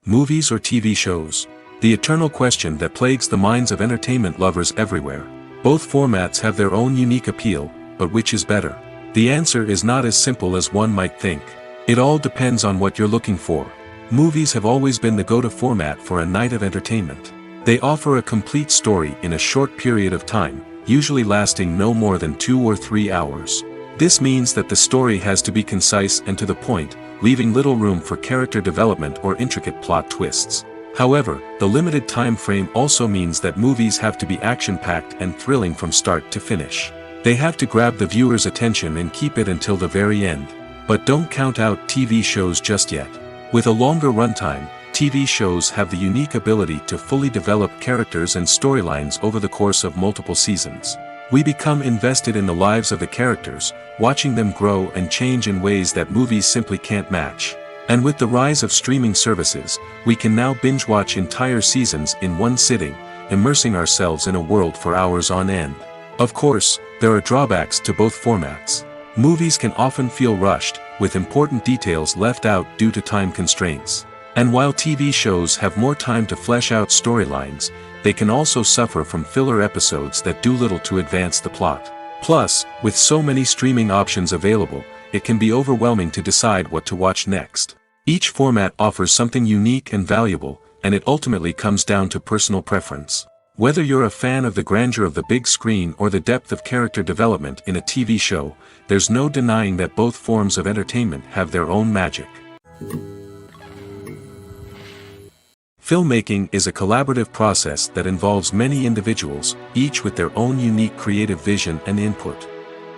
Movies or TV shows? the eternal question that plagues the minds of entertainment lovers everywhere. Both formats have their own unique appeal, but which is better? The answer is not as simple as one might think. It all depends on what you're looking for. Movies have always been the go-to format for a night of entertainment. They offer a complete story in a short period of time, usually lasting no more than 2 or 3 hours. This means that the story has to be concise and to the point, leaving little room for character development or intricate plot twists. However, the limited time frame also means that movies have to be action-packed and thrilling from start to finish. They have to grab the viewer's attention and keep it until the very end. But don't count out TV shows just yet. With a longer runtime, TV shows have the unique ability to fully develop characters and storylines over the course of multiple seasons. We become invested in the lives of the characters, watching them grow and change in ways that movies simply can't match. And with the rise of streaming services, we can now binge-watch entire seasons in one sitting, immersing ourselves in a world for hours on end. Of course, there are drawbacks to both formats. Movies can often feel rushed, with important details left out due to time constraints. And while TV shows have more time to flesh out storylines, they can also suffer from filler episodes that do little to advance the plot. Plus, with so many streaming options available, it can be overwhelming to decide what to watch next. Each format offers something unique and valuable, and it ultimately comes down to personal preference. Whether you're a fan of the grandeur of the big screen or the depth of character development in a TV show, there's no denying that both forms of entertainment have their own magic. Filmmaking is a collaborative process that involves many individuals, each with their own unique creative vision and input.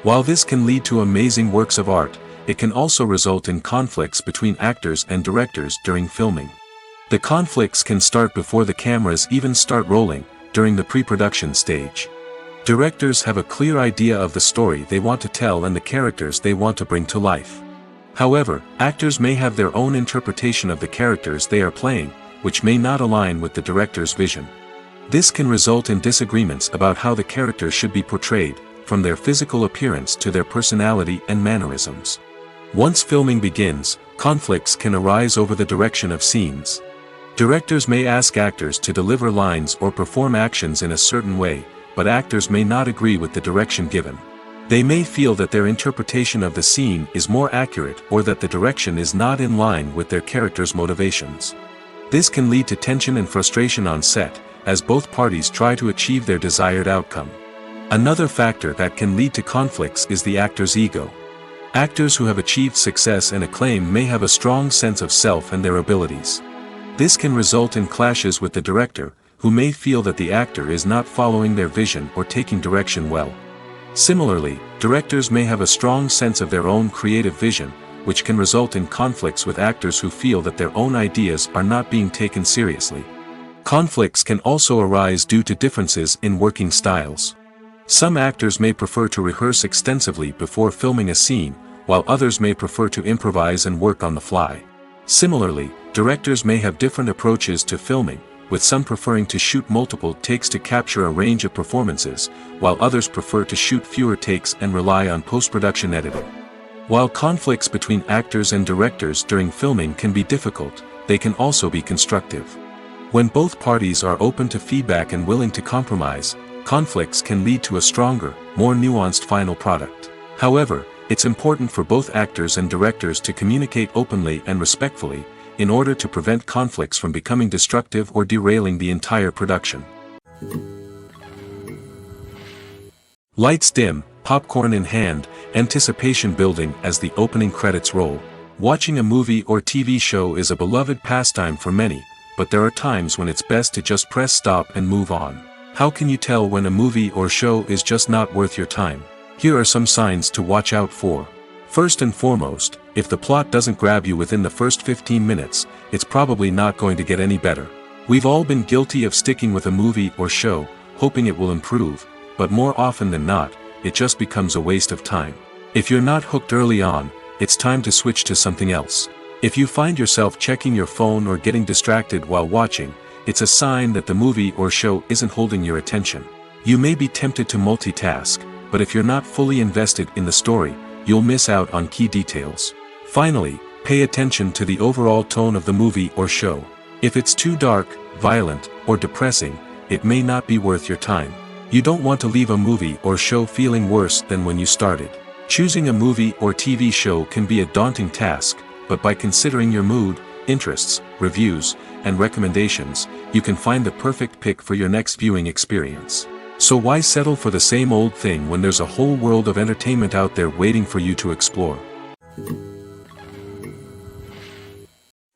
While this can lead to amazing works of art, it can also result in conflicts between actors and directors during filming. The conflicts can start before the cameras even start rolling, during the pre-production stage. Directors have a clear idea of the story they want to tell and the characters they want to bring to life. However, actors may have their own interpretation of the characters they are playing, which may not align with the director's vision. This can result in disagreements about how the characters should be portrayed, from their physical appearance to their personality and mannerisms. Once filming begins, conflicts can arise over the direction of scenes. Directors may ask actors to deliver lines or perform actions in a certain way, but actors may not agree with the direction given. They may feel that their interpretation of the scene is more accurate or that the direction is not in line with their character's motivations. This can lead to tension and frustration on set, as both parties try to achieve their desired outcome. Another factor that can lead to conflicts is the actor's ego. Actors who have achieved success and acclaim may have a strong sense of self and their abilities. This can result in clashes with the director, who may feel that the actor is not following their vision or taking direction well. Similarly, directors may have a strong sense of their own creative vision, which can result in conflicts with actors who feel that their own ideas are not being taken seriously. Conflicts can also arise due to differences in working styles. Some actors may prefer to rehearse extensively before filming a scene, while others may prefer to improvise and work on the fly. Similarly, directors may have different approaches to filming, with some preferring to shoot multiple takes to capture a range of performances, while others prefer to shoot fewer takes and rely on post-production editing. While conflicts between actors and directors during filming can be difficult, they can also be constructive. When both parties are open to feedback and willing to compromise, conflicts can lead to a stronger, more nuanced final product. However, it's important for both actors and directors to communicate openly and respectfully, in order to prevent conflicts from becoming destructive or derailing the entire production. Lights dim, popcorn in hand, anticipation building as the opening credits roll. Watching a movie or TV show is a beloved pastime for many, but there are times when it's best to just press stop and move on. How can you tell when a movie or show is just not worth your time? Here are some signs to watch out for. First and foremost, if the plot doesn't grab you within the first 15 minutes, it's probably not going to get any better. We've all been guilty of sticking with a movie or show, hoping it will improve, but more often than not, it just becomes a waste of time. If you're not hooked early on, it's time to switch to something else. If you find yourself checking your phone or getting distracted while watching, it's a sign that the movie or show isn't holding your attention. You may be tempted to multitask, but if you're not fully invested in the story, you'll miss out on key details. Finally, pay attention to the overall tone of the movie or show. If it's too dark, violent, or depressing, it may not be worth your time. You don't want to leave a movie or show feeling worse than when you started. Choosing a movie or TV show can be a daunting task, but by considering your mood, interests, reviews, and recommendations, you can find the perfect pick for your next viewing experience. So why settle for the same old thing when there's a whole world of entertainment out there waiting for you to explore?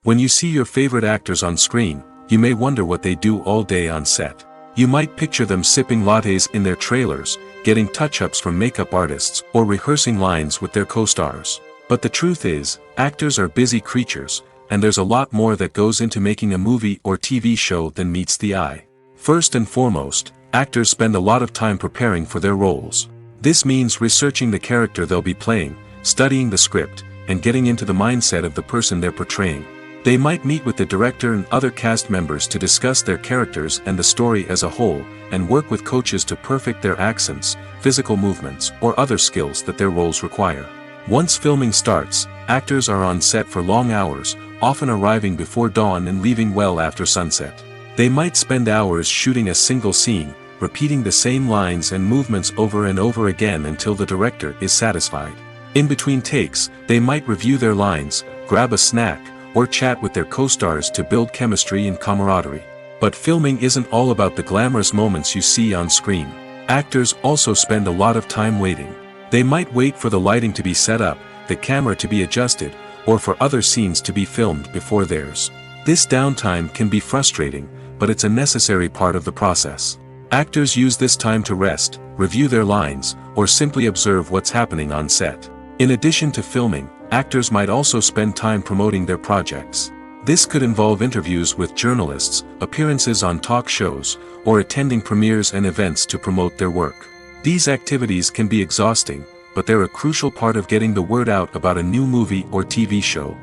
When you see your favorite actors on screen, you may wonder what they do all day on set. You might picture them sipping lattes in their trailers, getting touch-ups from makeup artists, or rehearsing lines with their co-stars. But the truth is, actors are busy creatures, and there's a lot more that goes into making a movie or TV show than meets the eye. First and foremost, actors spend a lot of time preparing for their roles. This means researching the character they'll be playing, studying the script, and getting into the mindset of the person they're portraying. They might meet with the director and other cast members to discuss their characters and the story as a whole, and work with coaches to perfect their accents, physical movements, or other skills that their roles require. Once filming starts, actors are on set for long hours, often arriving before dawn and leaving well after sunset. They might spend hours shooting a single scene, repeating the same lines and movements over and over again until the director is satisfied. In between takes, they might review their lines, grab a snack, or chat with their co-stars to build chemistry and camaraderie. But filming isn't all about the glamorous moments you see on screen. Actors also spend a lot of time waiting. They might wait for the lighting to be set up, the camera to be adjusted, or for other scenes to be filmed before theirs. This downtime can be frustrating, but it's a necessary part of the process. Actors use this time to rest, review their lines, or simply observe what's happening on set. In addition to filming, actors might also spend time promoting their projects. This could involve interviews with journalists, appearances on talk shows, or attending premieres and events to promote their work. These activities can be exhausting, but they're a crucial part of getting the word out about a new movie or TV show.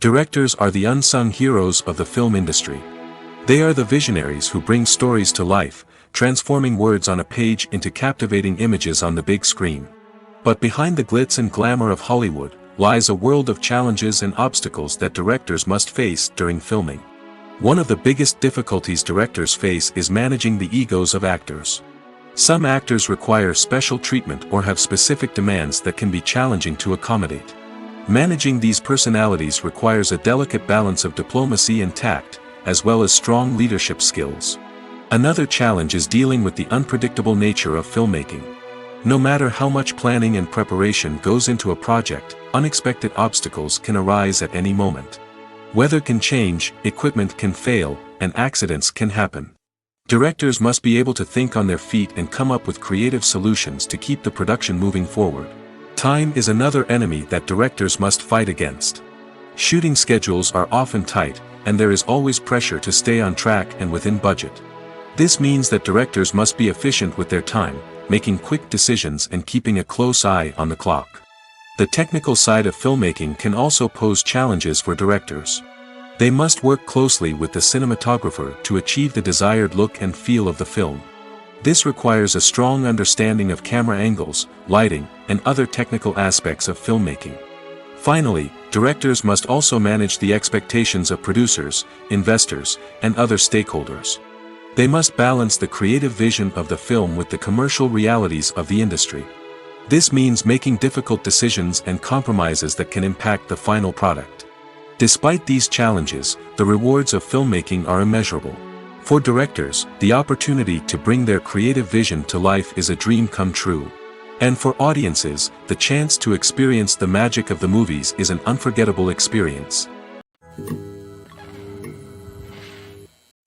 Directors are the unsung heroes of the film industry. They are the visionaries who bring stories to life, transforming words on a page into captivating images on the big screen. But behind the glitz and glamour of Hollywood, lies a world of challenges and obstacles that directors must face during filming. One of the biggest difficulties directors face is managing the egos of actors. Some actors require special treatment or have specific demands that can be challenging to accommodate. Managing these personalities requires a delicate balance of diplomacy and tact, as well as strong leadership skills. Another challenge is dealing with the unpredictable nature of filmmaking. No matter how much planning and preparation goes into a project, unexpected obstacles can arise at any moment. Weather can change, equipment can fail, and accidents can happen. Directors must be able to think on their feet and come up with creative solutions to keep the production moving forward. Time is another enemy that directors must fight against. Shooting schedules are often tight, and there is always pressure to stay on track and within budget. This means that directors must be efficient with their time, making quick decisions and keeping a close eye on the clock. The technical side of filmmaking can also pose challenges for directors. They must work closely with the cinematographer to achieve the desired look and feel of the film. This requires a strong understanding of camera angles, lighting, and other technical aspects of filmmaking. Finally, directors must also manage the expectations of producers, investors, and other stakeholders. They must balance the creative vision of the film with the commercial realities of the industry. This means making difficult decisions and compromises that can impact the final product. Despite these challenges, the rewards of filmmaking are immeasurable. For directors, the opportunity to bring their creative vision to life is a dream come true. And for audiences, the chance to experience the magic of the movies is an unforgettable experience.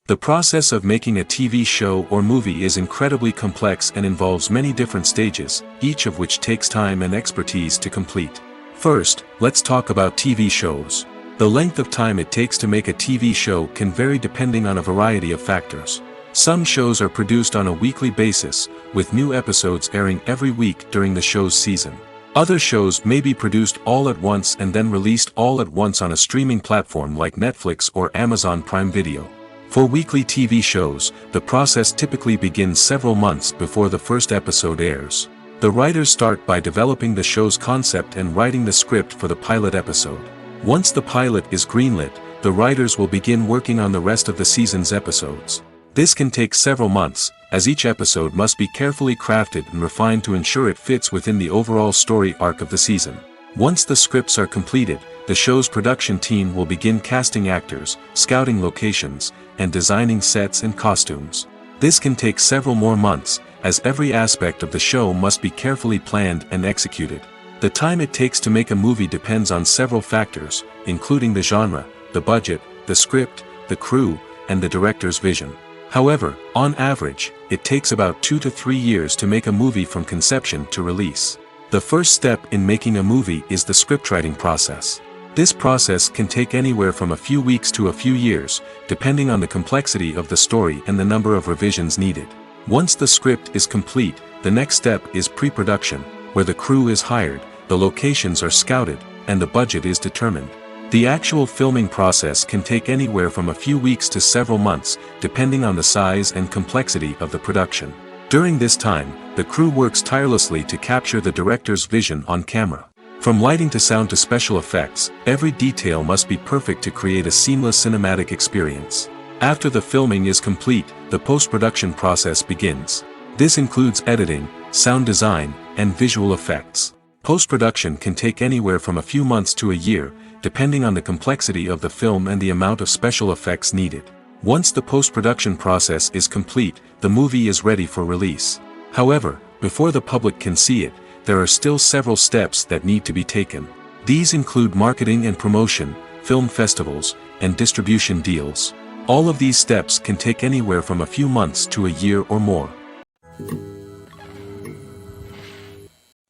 The process of making a TV show or movie is incredibly complex and involves many different stages, each of which takes time and expertise to complete. First, let's talk about TV shows. The length of time it takes to make a TV show can vary depending on a variety of factors. Some shows are produced on a weekly basis, with new episodes airing every week during the show's season. Other shows may be produced all at once and then released all at once on a streaming platform like Netflix or Amazon Prime Video. For weekly TV shows, the process typically begins several months before the first episode airs. The writers start by developing the show's concept and writing the script for the pilot episode. Once the pilot is greenlit, the writers will begin working on the rest of the season's episodes. This can take several months, as each episode must be carefully crafted and refined to ensure it fits within the overall story arc of the season. Once the scripts are completed, the show's production team will begin casting actors, scouting locations, and designing sets and costumes. This can take several more months, as every aspect of the show must be carefully planned and executed. The time it takes to make a movie depends on several factors, including the genre, the budget, the script, the crew, and the director's vision. However, on average, it takes about 2 to 3 years to make a movie from conception to release. The first step in making a movie is the scriptwriting process. This process can take anywhere from a few weeks to a few years, depending on the complexity of the story and the number of revisions needed. Once the script is complete, the next step is pre-production, where the crew is hired, the locations are scouted, and the budget is determined. The actual filming process can take anywhere from a few weeks to several months, depending on the size and complexity of the production. During this time, the crew works tirelessly to capture the director's vision on camera. From lighting to sound to special effects, every detail must be perfect to create a seamless cinematic experience. After the filming is complete, the post-production process begins. This includes editing, sound design, and visual effects. Post-production can take anywhere from a few months to a year, depending on the complexity of the film and the amount of special effects needed. Once the post-production process is complete, the movie is ready for release. However, before the public can see it, there are still several steps that need to be taken. These include marketing and promotion, film festivals, and distribution deals. All of these steps can take anywhere from a few months to a year or more.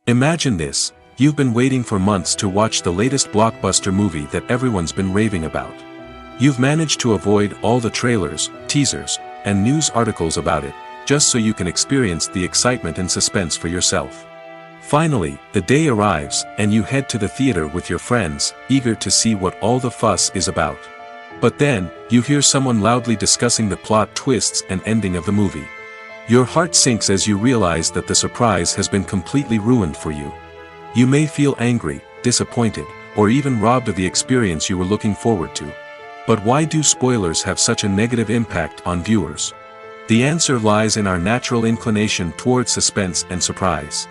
Imagine this: you've been waiting for months to watch the latest blockbuster movie that everyone's been raving about. You've managed to avoid all the trailers, teasers, and news articles about it, just so you can experience the excitement and suspense for yourself. Finally, the day arrives, and you head to the theater with your friends, eager to see what all the fuss is about. But then, you hear someone loudly discussing the plot twists and ending of the movie. Your heart sinks as you realize that the surprise has been completely ruined for you. You may feel angry, disappointed, or even robbed of the experience you were looking forward to. But why do spoilers have such a negative impact on viewers? The answer lies in our natural inclination toward suspense and surprise.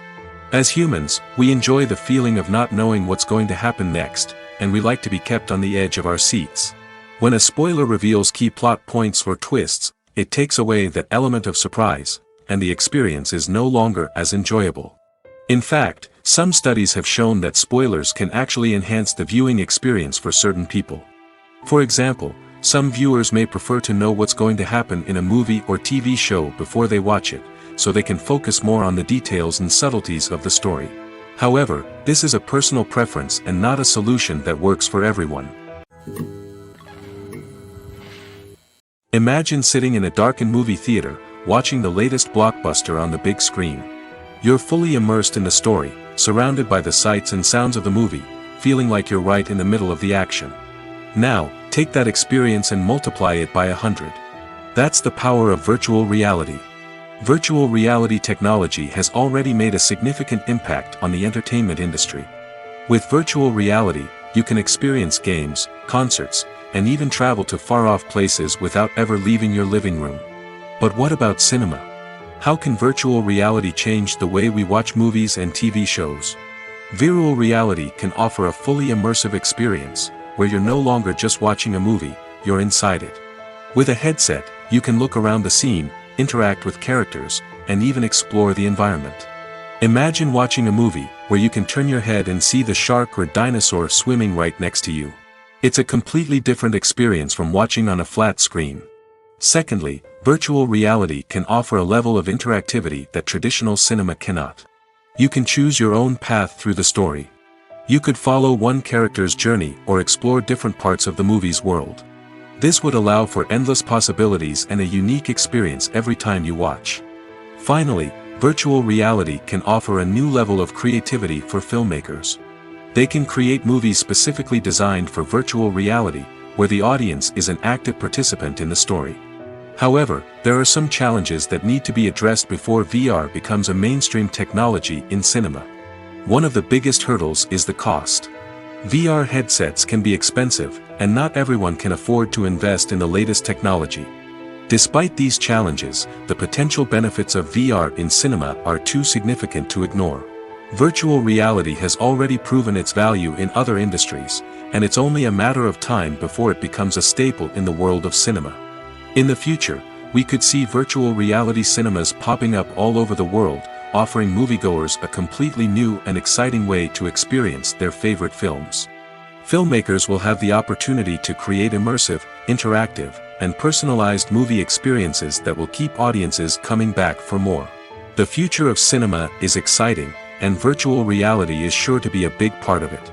As humans, we enjoy the feeling of not knowing what's going to happen next, and we like to be kept on the edge of our seats. When a spoiler reveals key plot points or twists, it takes away that element of surprise, and the experience is no longer as enjoyable. In fact, some studies have shown that spoilers can actually enhance the viewing experience for certain people. For example, some viewers may prefer to know what's going to happen in a movie or TV show before they watch it, so they can focus more on the details and subtleties of the story. However, this is a personal preference and not a solution that works for everyone. Imagine sitting in a darkened movie theater, watching the latest blockbuster on the big screen. You're fully immersed in the story, surrounded by the sights and sounds of the movie, feeling like you're right in the middle of the action. Now, take that experience and multiply it by 100. That's the power of virtual reality. Virtual reality technology has already made a significant impact on the entertainment industry. With virtual reality, you can experience games, concerts, and even travel to far-off places without ever leaving your living room. But what about cinema? How can virtual reality change the way we watch movies and TV shows? Virtual reality can offer a fully immersive experience, where you're no longer just watching a movie, you're inside it. With a headset, you can look around the scene, interact with characters, and even explore the environment. Imagine watching a movie where you can turn your head and see the shark or dinosaur swimming right next to you. It's a completely different experience from watching on a flat screen. Secondly, virtual reality can offer a level of interactivity that traditional cinema cannot. You can choose your own path through the story. You could follow one character's journey or explore different parts of the movie's world. This would allow for endless possibilities and a unique experience every time you watch. Finally, virtual reality can offer a new level of creativity for filmmakers. They can create movies specifically designed for virtual reality, where the audience is an active participant in the story. However, there are some challenges that need to be addressed before VR becomes a mainstream technology in cinema. One of the biggest hurdles is the cost. VR headsets can be expensive, and not everyone can afford to invest in the latest technology. Despite these challenges, the potential benefits of VR in cinema are too significant to ignore. Virtual reality has already proven its value in other industries, and it's only a matter of time before it becomes a staple in the world of cinema. In the future, we could see virtual reality cinemas popping up all over the world, offering moviegoers a completely new and exciting way to experience their favorite films. Filmmakers will have the opportunity to create immersive, interactive, and personalized movie experiences that will keep audiences coming back for more. The future of cinema is exciting, and virtual reality is sure to be a big part of it.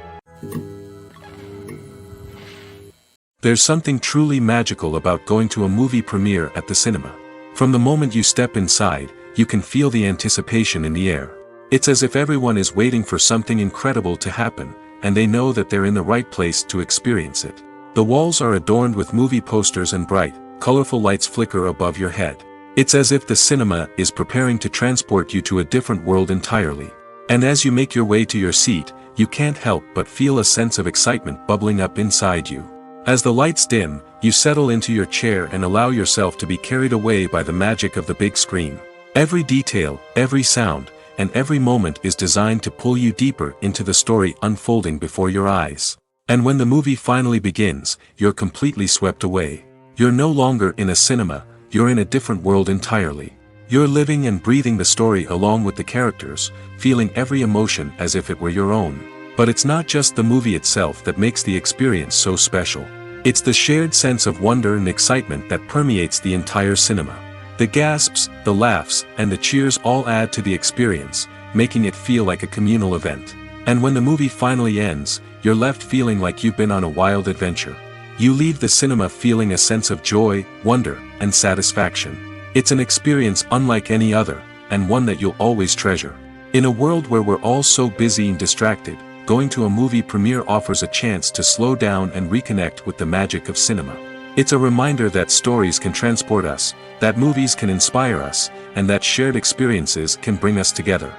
There's something truly magical about going to a movie premiere at the cinema. From the moment you step inside, you can feel the anticipation in the air. It's as if everyone is waiting for something incredible to happen, and they know that they're in the right place to experience it. The walls are adorned with movie posters and bright, colorful lights flicker above your head. It's as if the cinema is preparing to transport you to a different world entirely. And as you make your way to your seat, you can't help but feel a sense of excitement bubbling up inside you. As the lights dim, you settle into your chair and allow yourself to be carried away by the magic of the big screen. Every detail, every sound, and every moment is designed to pull you deeper into the story unfolding before your eyes. And when the movie finally begins, you're completely swept away. You're no longer in a cinema, you're in a different world entirely. You're living and breathing the story along with the characters, feeling every emotion as if it were your own. But it's not just the movie itself that makes the experience so special. It's the shared sense of wonder and excitement that permeates the entire cinema. The gasps, the laughs, and the cheers all add to the experience, making it feel like a communal event. And when the movie finally ends, you're left feeling like you've been on a wild adventure. You leave the cinema feeling a sense of joy, wonder, and satisfaction. It's an experience unlike any other, and one that you'll always treasure. In a world where we're all so busy and distracted, going to a movie premiere offers a chance to slow down and reconnect with the magic of cinema. It's a reminder that stories can transport us, that movies can inspire us, and that shared experiences can bring us together.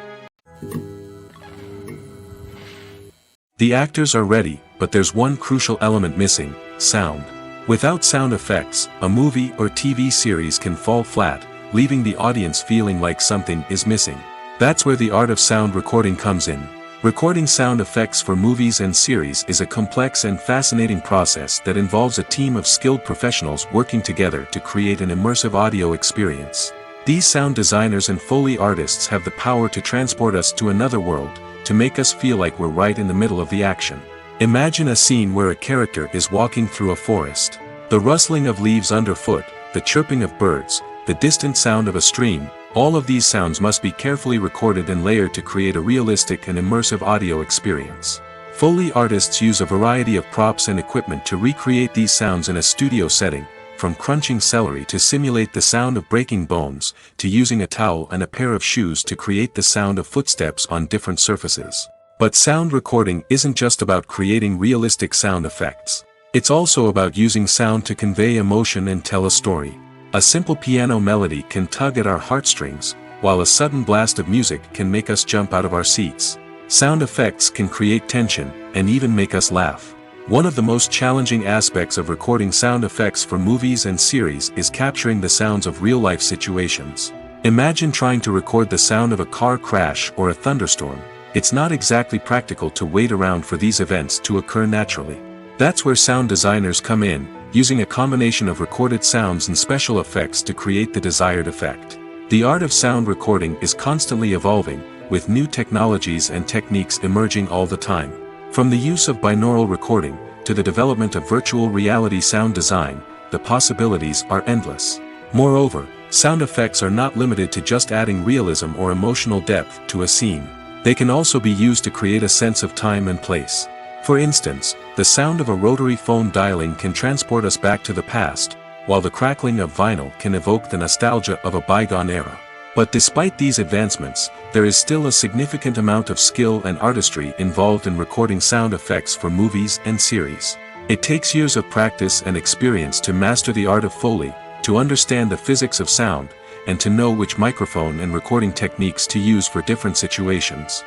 The actors are ready, but there's one crucial element missing: sound. Without sound effects, a movie or TV series can fall flat, leaving the audience feeling like something is missing. That's where the art of sound recording comes in. Recording sound effects for movies and series is a complex and fascinating process that involves a team of skilled professionals working together to create an immersive audio experience. These sound designers and Foley artists have the power to transport us to another world, to make us feel like we're right in the middle of the action. Imagine a scene where a character is walking through a forest. The rustling of leaves underfoot, the chirping of birds, the distant sound of a stream, all of these sounds must be carefully recorded and layered to create a realistic and immersive audio experience. Foley artists use a variety of props and equipment to recreate these sounds in a studio setting, from crunching celery to simulate the sound of breaking bones, to using a towel and a pair of shoes to create the sound of footsteps on different surfaces. But sound recording isn't just about creating realistic sound effects. It's also about using sound to convey emotion and tell a story. A simple piano melody can tug at our heartstrings, while a sudden blast of music can make us jump out of our seats. Sound effects can create tension, and even make us laugh. One of the most challenging aspects of recording sound effects for movies and series is capturing the sounds of real-life situations. Imagine trying to record the sound of a car crash or a thunderstorm. It's not exactly practical to wait around for these events to occur naturally. That's where sound designers come in, using a combination of recorded sounds and special effects to create the desired effect. The art of sound recording is constantly evolving, with new technologies and techniques emerging all the time. From the use of binaural recording, to the development of virtual reality sound design, the possibilities are endless. Moreover, sound effects are not limited to just adding realism or emotional depth to a scene. They can also be used to create a sense of time and place. For instance, the sound of a rotary phone dialing can transport us back to the past, while the crackling of vinyl can evoke the nostalgia of a bygone era. But despite these advancements, there is still a significant amount of skill and artistry involved in recording sound effects for movies and series. It takes years of practice and experience to master the art of Foley, to understand the physics of sound, and to know which microphone and recording techniques to use for different situations.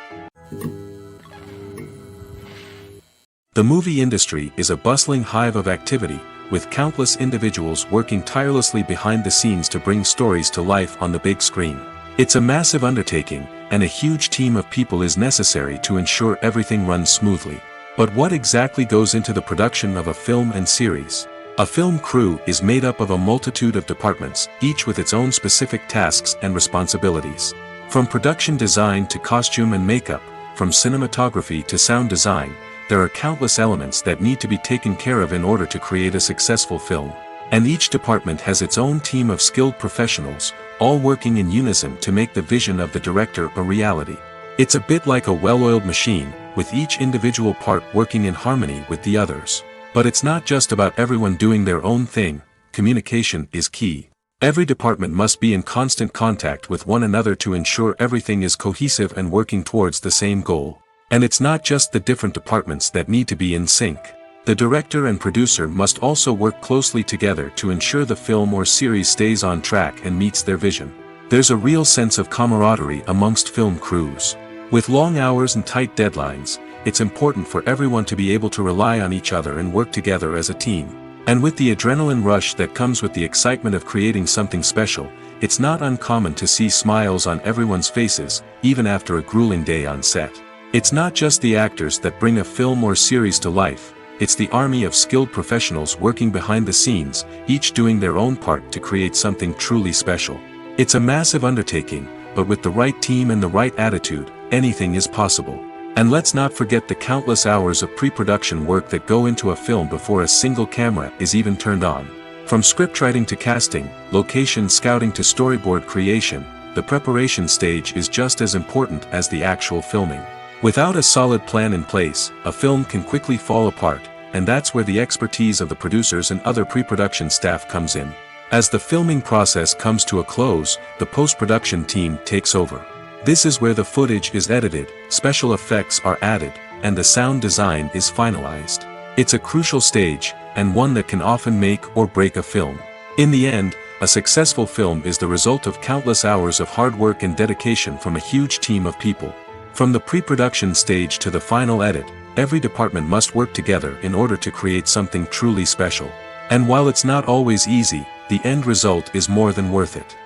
The movie industry is a bustling hive of activity, with countless individuals working tirelessly behind the scenes to bring stories to life on the big screen. It's a massive undertaking, and a huge team of people is necessary to ensure everything runs smoothly. But what exactly goes into the production of a film and series? A film crew is made up of a multitude of departments, each with its own specific tasks and responsibilities. From production design to costume and makeup, from cinematography to sound design, there are countless elements that need to be taken care of in order to create a successful film. And each department has its own team of skilled professionals, all working in unison to make the vision of the director a reality. It's a bit like a well-oiled machine, with each individual part working in harmony with the others. But it's not just about everyone doing their own thing. Communication is key. Every department must be in constant contact with one another to ensure everything is cohesive and working towards the same goal. And it's not just the different departments that need to be in sync. The director and producer must also work closely together to ensure the film or series stays on track and meets their vision. There's a real sense of camaraderie amongst film crews. With long hours and tight deadlines, it's important for everyone to be able to rely on each other and work together as a team. And with the adrenaline rush that comes with the excitement of creating something special, it's not uncommon to see smiles on everyone's faces, even after a grueling day on set. It's not just the actors that bring a film or series to life, it's the army of skilled professionals working behind the scenes, each doing their own part to create something truly special. It's a massive undertaking, but with the right team and the right attitude, anything is possible. And let's not forget the countless hours of pre-production work that go into a film before a single camera is even turned on. From scriptwriting to casting, location scouting to storyboard creation, the preparation stage is just as important as the actual filming. Without a solid plan in place, a film can quickly fall apart, and that's where the expertise of the producers and other pre-production staff comes in. As the filming process comes to a close, the post-production team takes over. This is where the footage is edited, special effects are added, and the sound design is finalized. It's a crucial stage, and one that can often make or break a film. In the end, a successful film is the result of countless hours of hard work and dedication from a huge team of people. From the pre-production stage to the final edit, every department must work together in order to create something truly special. And while it's not always easy, the end result is more than worth it.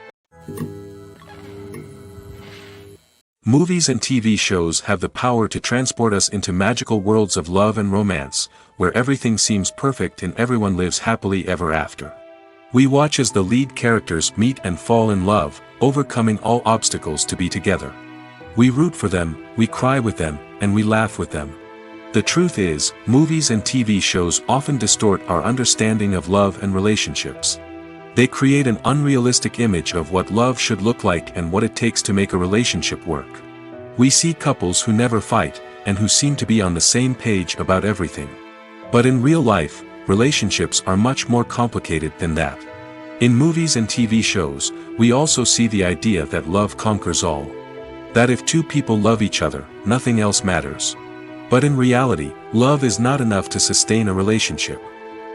Movies and TV shows have the power to transport us into magical worlds of love and romance, where everything seems perfect and everyone lives happily ever after. We watch as the lead characters meet and fall in love, overcoming all obstacles to be together. We root for them, we cry with them, and we laugh with them. The truth is, movies and TV shows often distort our understanding of love and relationships. They create an unrealistic image of what love should look like and what it takes to make a relationship work. We see couples who never fight, and who seem to be on the same page about everything. But in real life, relationships are much more complicated than that. In movies and TV shows, we also see the idea that love conquers all. That if two people love each other, nothing else matters. But in reality, love is not enough to sustain a relationship.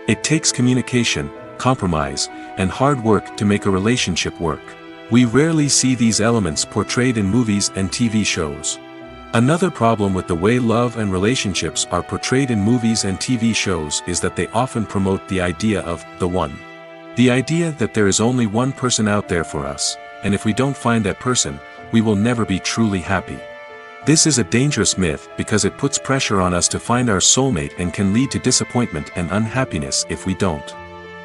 It takes communication, compromise, and hard work to make a relationship work. We rarely see these elements portrayed in movies and TV shows. Another problem with the way love and relationships are portrayed in movies and TV shows is that they often promote the idea of the one. The idea that there is only one person out there for us, and if we don't find that person, we will never be truly happy. This is a dangerous myth because it puts pressure on us to find our soulmate and can lead to disappointment and unhappiness if we don't.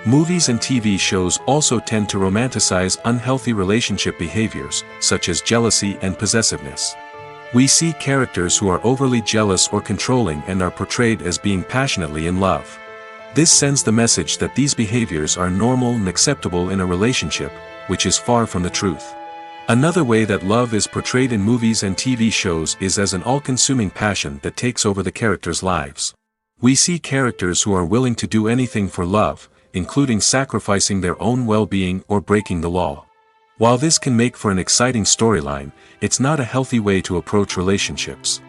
Movies and TV shows also tend to romanticize unhealthy relationship behaviors, such as jealousy and possessiveness. We see characters who are overly jealous or controlling and are portrayed as being passionately in love. This sends the message that these behaviors are normal and acceptable in a relationship, which is far from the truth. Another way that love is portrayed in movies and TV shows is as an all-consuming passion that takes over the characters' lives. We see characters who are willing to do anything for love, including sacrificing their own well-being or breaking the law. While this can make for an exciting storyline, it's not a healthy way to approach relationships.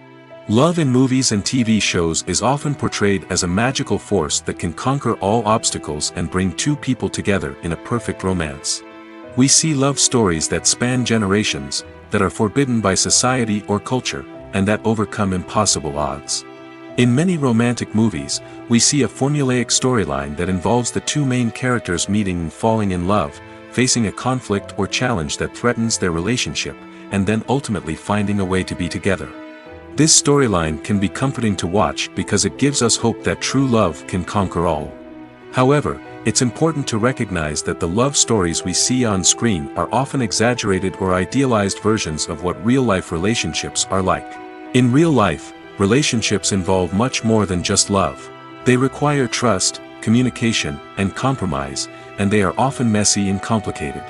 Love in movies and TV shows is often portrayed as a magical force that can conquer all obstacles and bring two people together in a perfect romance. We see love stories that span generations, that are forbidden by society or culture, and that overcome impossible odds. In many romantic movies, we see a formulaic storyline that involves the two main characters meeting and falling in love, facing a conflict or challenge that threatens their relationship, and then ultimately finding a way to be together. This storyline can be comforting to watch because it gives us hope that true love can conquer all. However, it's important to recognize that the love stories we see on screen are often exaggerated or idealized versions of what real-life relationships are like. In real life, relationships involve much more than just love. They require trust, communication, and compromise, and they are often messy and complicated.